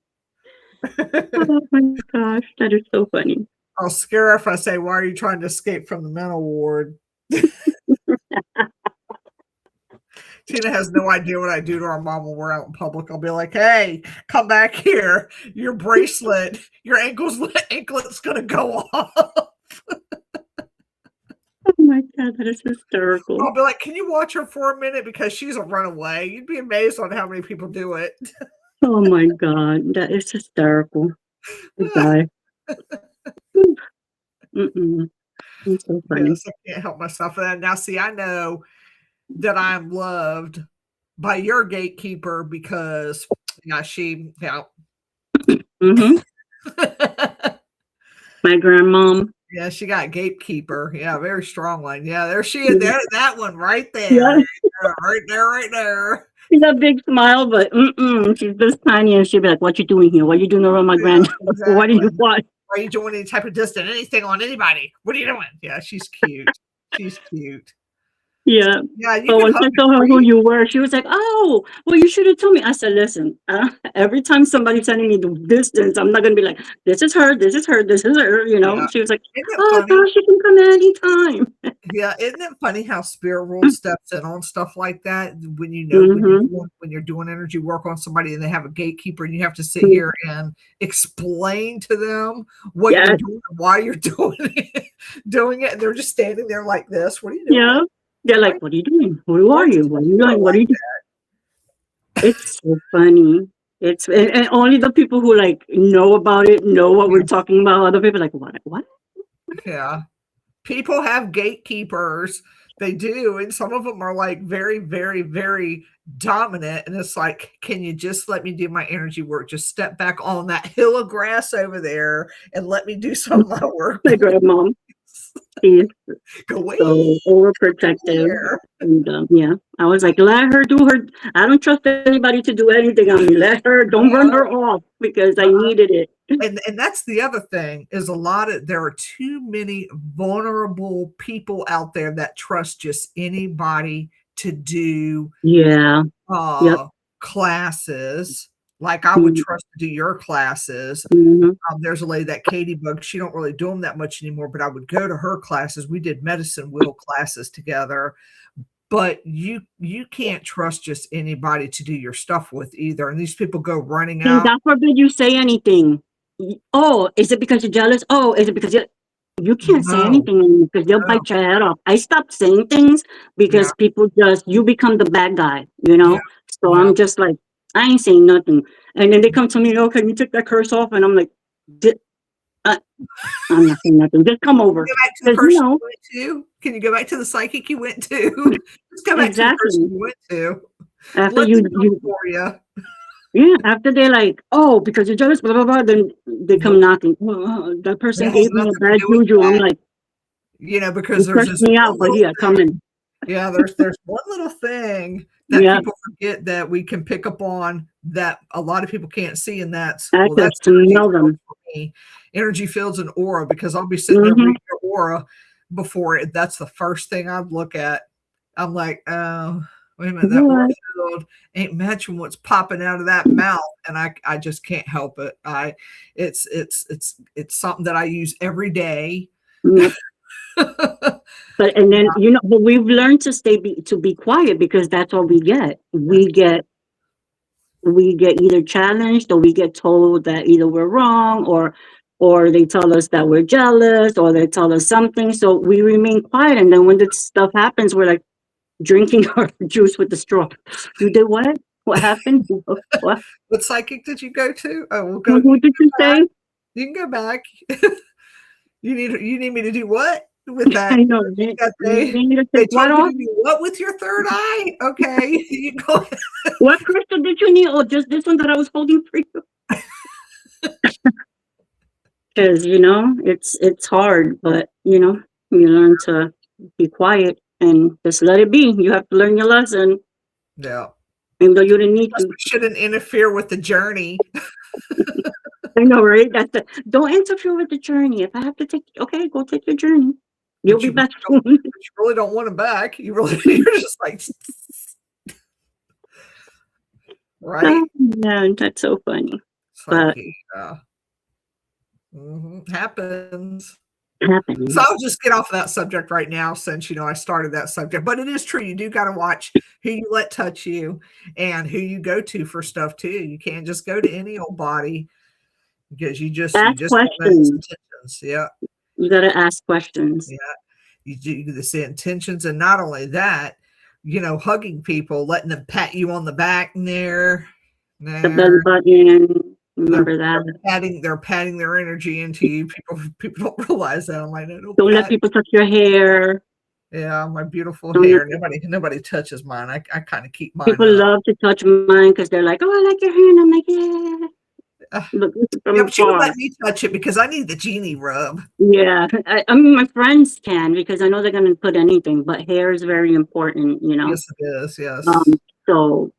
Oh my gosh, that is so funny. I'll scare her if I say, why are you trying to escape from the mental ward? Tina has no idea what I do to our mom when we're out in public. I'll be like, hey, come back here. Your bracelet, your anklet's going to go off. Oh my God, that is hysterical. I'll be like, can you watch her for a minute? Because she's a runaway. You'd be amazed on how many people do it. Oh my God, that is hysterical. Good guy. It's so funny. Yes, I can't help myself with that. Now, see, I know that I'm loved by your gatekeeper because, she, Mm-hmm. My grandmom. Yeah, she got gatekeeper. Yeah, very strong one. Yeah, there she is. There's that one right there. Yeah. Right there. She's a big smile, but she's this tiny, and she'd be like, "What you doing here? What are you doing around my grand? Exactly. What do you want? Why are you doing any type of distant anything on anybody? What are you doing?" Yeah, she's cute. She's cute. Yeah. Yeah. So once I told her who you were, she was like, "Oh, well, you should have told me." I said, "Listen, every time somebody's sending me the distance, I'm not gonna be like, this is her, this is her, this is her." You know. Yeah. She was like, "Oh, gosh, she can come anytime." Yeah, isn't it funny how spirit world steps in on stuff like that when you know when you're doing energy work on somebody and they have a gatekeeper and you have to sit here and explain to them what you're doing, why you're doing it, and they're just standing there like this. What are you doing? Yeah. They're like, "What are you doing? Who are you? What are you doing? What are you doing?" It's so funny. It's and only the people who like know about it know what we're talking about. Other people are like, what? Yeah. People have gatekeepers. They do. And some of them are like very, very, very dominant. And it's like, can you just let me do my energy work? Just step back on that hill of grass over there and let me do some of my work. My grandmom. She's so overprotective. And I was like, let her do her. I don't trust anybody to do anything on me. Let her, don't run her off because I needed it. And that's the other thing is there are too many vulnerable people out there that trust just anybody to do classes. Like I would trust to do your classes. There's a lady that Katie Bug. She don't really do them that much anymore, but I would go to her classes. We did medicine wheel classes together. But you can't trust just anybody to do your stuff with either. And these people go running out. God forbid you say anything. Oh, is it because you're jealous? Oh, is it because you can't say anything because they'll bite your head off. I stopped saying things because people you become the bad guy, you know? So I'm just like, I ain't saying nothing. And then they come to me, "Oh, can you take that curse off?" And I'm like, I'm not saying nothing. Just come over. Go back to the person you went to. Can you go back to the psychic you went to? Just go back to the person you went to. After you for you. Yeah, after they're like, "Oh, because you're jealous," blah blah blah, then they come knocking. That person gave me a bad juju. I'm like, because there's this me out, but come in. Yeah, there's one little thing that people forget that we can pick up on that a lot of people can't see, and that's to know them. Energy fields and aura, because I'll be sitting there reading your aura before it. That's the first thing I'd look at. I'm like, oh, wait a minute, that aura field ain't matching what's popping out of that mouth, and I just can't help it. It's something that I use every day. But we've learned to be quiet because that's all we get. We get either challenged or we get told that either we're wrong or they tell us that we're jealous or they tell us something. So we remain quiet. And then when this stuff happens, we're like drinking our juice with the straw. You did what? What happened? What psychic did you go to? Oh, we'll go. Who did you say? You can go back. You need me to do what with that? I know. They told you to do what with your third eye? Okay, you go. What crystal did you need? Oh, just this one that I was holding for you. Because it's hard, but you learn to be quiet and just let it be. You have to learn your lesson. Yeah. Even though you didn't need to. Shouldn't interfere with the journey. I know, right? Don't interfere with the journey. If I have to go take your journey. You'll But be you back really soon. but you really don't want them back. You're just like, right? Oh, man, that's so funny. It's But like, yeah. Happens. happening. So I'll just get off of that subject right now since, I started that subject. But it is true. You do got to watch who you let touch you and who you go to for stuff too. You can't just go to any old body because you just Ask have those questions. intentions. Yeah. You gotta ask questions. Yeah. You do the intentions. And not only that, hugging people, letting them pat you on the back and The belly button. Remember that. they're patting their energy into you. People don't realize that. I'm like, no, Don't let people touch your hair. Yeah, my beautiful Don't hair. Nobody touches mine. I kind of keep mine People up. love to touch mine because they're like, "Oh, I like your hair," and I'm like, "Yeah." Look from Yeah, but you would afar. let me touch it because I need the Jeannie rub. Yeah, I mean, my friends can because I know they're gonna put anything, but hair is very important, Yes, it is. Yes. So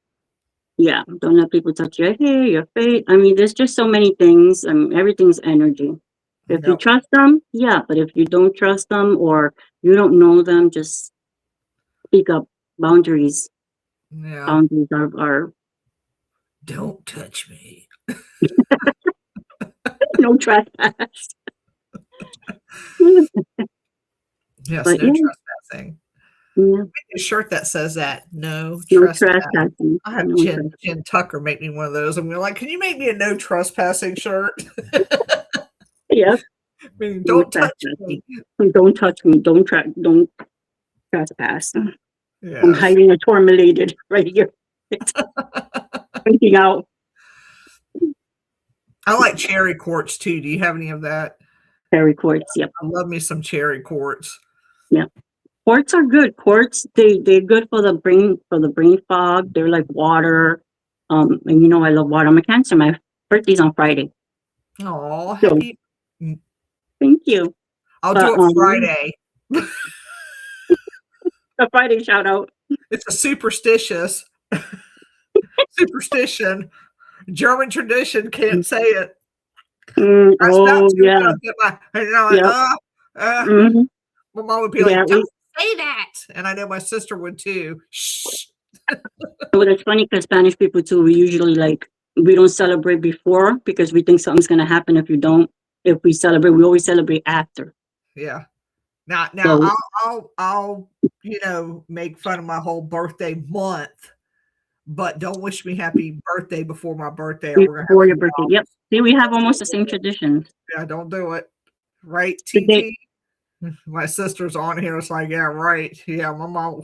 yeah, don't let people touch your hair, your face. I mean, there's just so many things. I mean, everything's energy. If you Yep. trust them, yeah, but if you don't trust them or you don't know them, just speak up. Boundaries. Yeah. Boundaries are Don't touch me. no trespass. Yes, But no yeah, trespassing. yeah, A shirt that says that. No no trespassing. trespassing. I have No Jen Tucker make me one of those. I'm like, can you make me a no trespassing shirt? Yep. I mean, No don't touch me. Don't touch me. Don't trespass. I'm Yes. hiding a tormented right here. Pointing out. I like cherry quartz too. Do you have any of that? Cherry quartz. Yep. I love me some cherry quartz. Yep. Quartz are good. Quartz, they're good for the brain fog. They're like water. And I love water. I'm a Cancer. My birthday's on Friday. Oh, So, happy. thank you. I'll But, do it Friday. A Friday shout out. It's a superstition. German tradition can't say it. I was about to, Yeah. Mhm. my mom would be like, don't say that. And I know my sister would too. Shh. Well, it's funny because Spanish people too, we don't celebrate before because we think something's going to happen if you don't. If we celebrate, we always celebrate after. Yeah. Now So, I'll make fun of my whole birthday month, but don't wish me happy birthday before my birthday. Or we're gonna before have your birthday. Yep. See, we have almost the same traditions. Yeah, don't do it. Right, Today, TT? My sister's on here. It's like, yeah, right. Yeah, my mom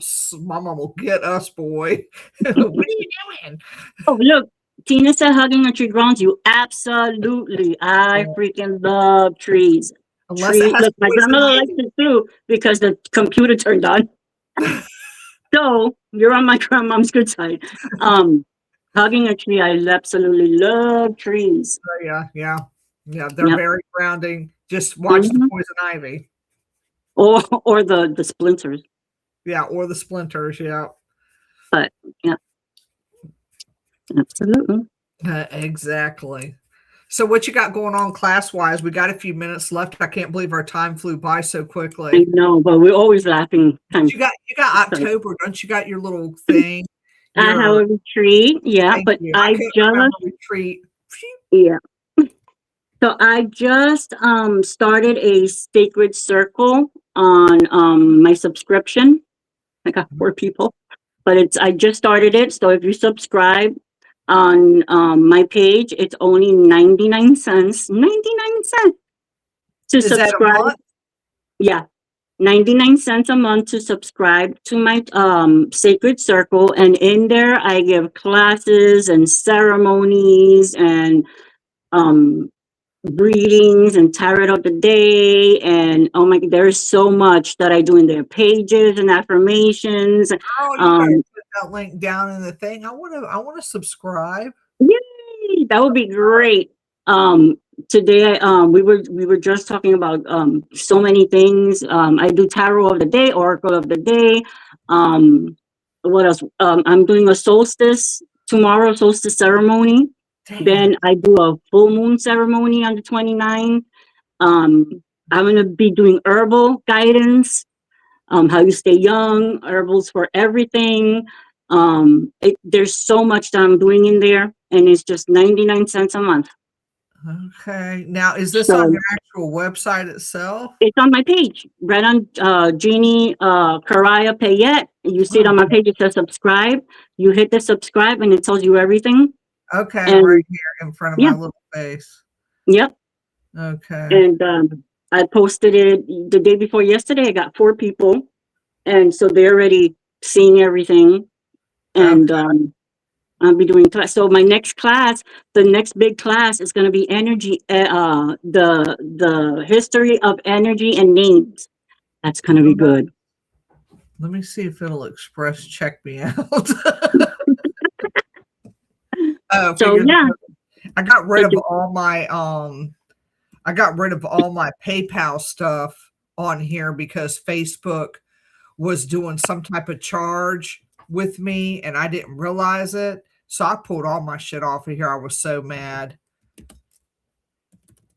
will get us, boy. What are you doing? oh, look, Tina said hugging a tree grounds you. Absolutely. I freaking love trees. Unless it has Look, my poison grandmother likes ivy. it too because the computer turned on. So you're on my grandmom's good side. Hugging a tree, I absolutely love trees. Yeah. They're very grounding. Just watch the poison ivy. Or the splinters. Yeah, or the splinters. Yeah. But yeah, absolutely. Exactly. So what you got going on class-wise? We got a few minutes left. I can't believe our time flew by so quickly. I know, but we're always laughing. You got October, don't you got your little thing? I have a retreat, yeah, but I couldn't remember retreat. Yeah. So I just started a sacred circle on my subscription. I got 4 people, but I just started it. So if you subscribe on my page, it's only 99 cents. 99 cents to subscribe. That a month? Yeah. 99 cents a month to subscribe to my sacred circle, and in there I give classes and ceremonies and readings and tarot of the day, and oh my, there's so much that I do in their pages and affirmations. Oh, you better put that link down in the thing. I want to subscribe. Yay, that would be great. Today we were just talking about so many things. I do tarot of the day, oracle of the day. What else? I'm doing a solstice ceremony. Dang. Then I do a full moon ceremony on the 29th. I'm going to be doing herbal guidance, how you stay young, herbals for everything. There's so much that I'm doing in there, and it's just 99 cents a month. Okay. Now, is this So on your actual website itself? it's on my page, right on Jeannie Karaya Payette. You see it on my page. It says subscribe. You hit the subscribe, and it tells you everything. Okay, And right here in front of my little face. Yep. Okay. And I posted it the day before yesterday. I got 4 people, and so they're already seeing everything. And I'll be doing class. So my next class, the next big class is going to be energy, the history of energy and names. That's going to be good. Let me see if it'll express check me out. So yeah, I got rid of all my PayPal stuff on here because Facebook was doing some type of charge with me and I didn't realize it. So I pulled all my shit off of here. I was so mad.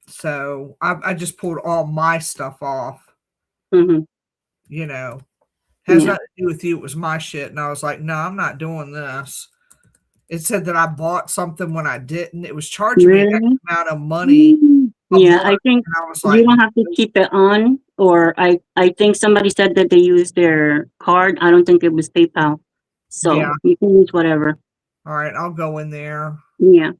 So I just pulled all my stuff off. Mm-hmm. You know, has nothing to do with you. It was my shit. And I was like, no, I'm not doing this. It said that I bought something when I didn't. It was charging me an X amount of money. Yeah, I think I was like, you don't have to keep it on, or I think somebody said that they used their card. I don't think it was PayPal. So you can use whatever. All right, I'll go in there. Yeah.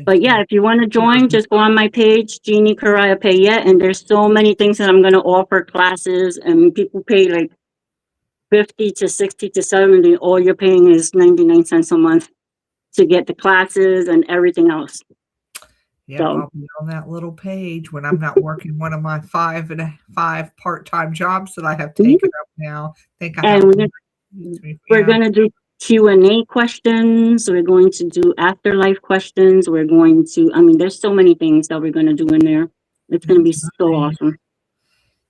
But yeah, if you want to join, just go on my page, Jeannie Karaya Payette, and there's so many things that I'm going to offer classes, and people pay like 50 to 60 to 70. All you're paying is 99 cents a month to get the classes and everything else. Yeah, I'll be on that little page when I'm not working one of my 5 part-time jobs that I have taken up now. We're going to do Q&A questions. We're going to do afterlife questions. We're going to, there's so many things that we're going to do in there. It's going to be so awesome.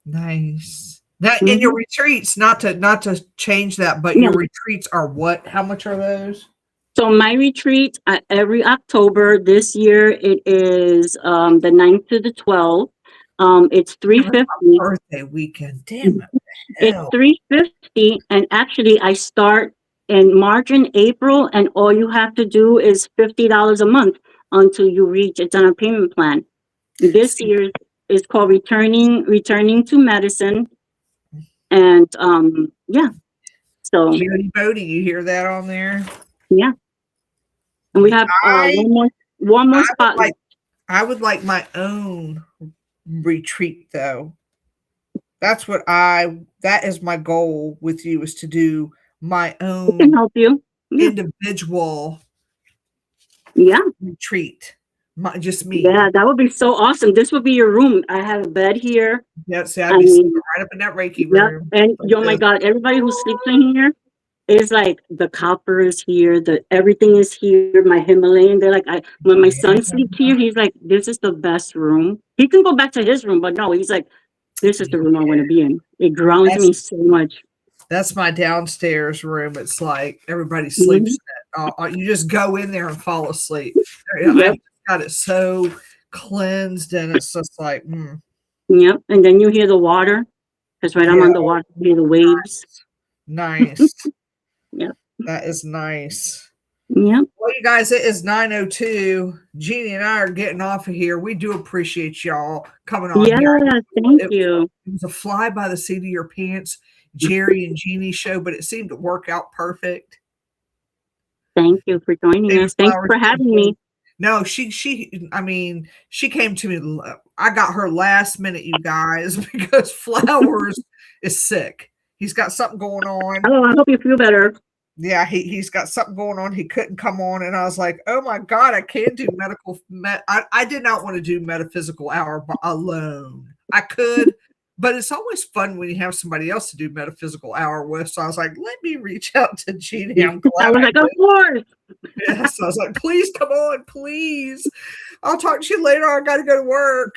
Nice. Now, in your retreats, not to change that, but your retreats are what? How much are those? So my retreat every October this year, it is the 9th to the 12th. It's $350. Birthday weekend. Damn it. It's $350, and actually I start in March and April, and all you have to do is $50 a month until you reach. It's on a payment plan. This year is called Returning to Medicine, and So Geri Bodie, you hear that on there? Yeah. And we have one more spot. I would like my own retreat though. That is my goal with you, is to do my own can help you. Individual retreat. Just me. Yeah, that would be so awesome. This would be your room. I have a bed here. Yeah, see, I'd be sleeping right up in that Reiki room. And oh my God, everybody who sleeps in here is like, the copper is here, everything is here, my Himalayan. They're like, when my son sleeps here, he's like, this is the best room. He can go back to his room, but no, he's like, this is the room I want to be in. It grounds me so much. That's my downstairs room. It's like everybody sleeps in it. You just go in there and fall asleep. I've got it so cleansed, and it's just like, Yep. And then you hear the water, because I'm on the water, you hear the waves. Nice. Yep. That is nice. Yep. Well, you guys, it is 9:02. Jeannie and I are getting off of here. We do appreciate y'all coming on. Yeah, thank you. It was a fly by the seat of your pants, Geri and Jeannie show, but it seemed to work out perfect. Thank you for joining us. Thanks for having me. No, she came to me. I got her last minute, you guys, because Flowers is sick. He's got something going on. Oh, I hope you feel better. Yeah, he's got something going on. He couldn't come on, and I was like, oh my God, I can't do I did not want to do Metaphysical Hour alone. I could, but it's always fun when you have somebody else to do Metaphysical Hour with. So I was like, let me reach out to Jeannie. I'm glad. I was like, of course. Yes, I was like, please come on, please. I'll talk to you later. I got to go to work.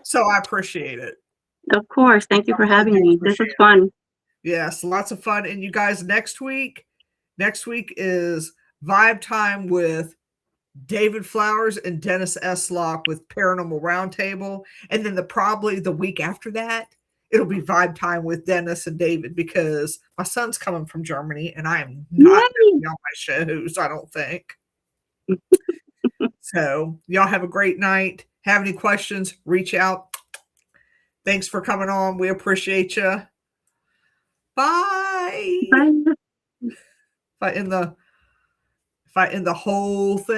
So I appreciate it. Of course. Thank you for having me. This was fun. Yes, lots of fun. And you guys, next week is Vibe Time with David Flowers and Dennis S. Locke with Paranormal Roundtable. And then probably the week after that, it'll be Vibe Time with Dennis and David, because my son's coming from Germany and I am not on my shows, I don't think. So y'all have a great night. Have any questions, reach out. Thanks for coming on. We appreciate you. Bye. Bye. If I end the whole thing.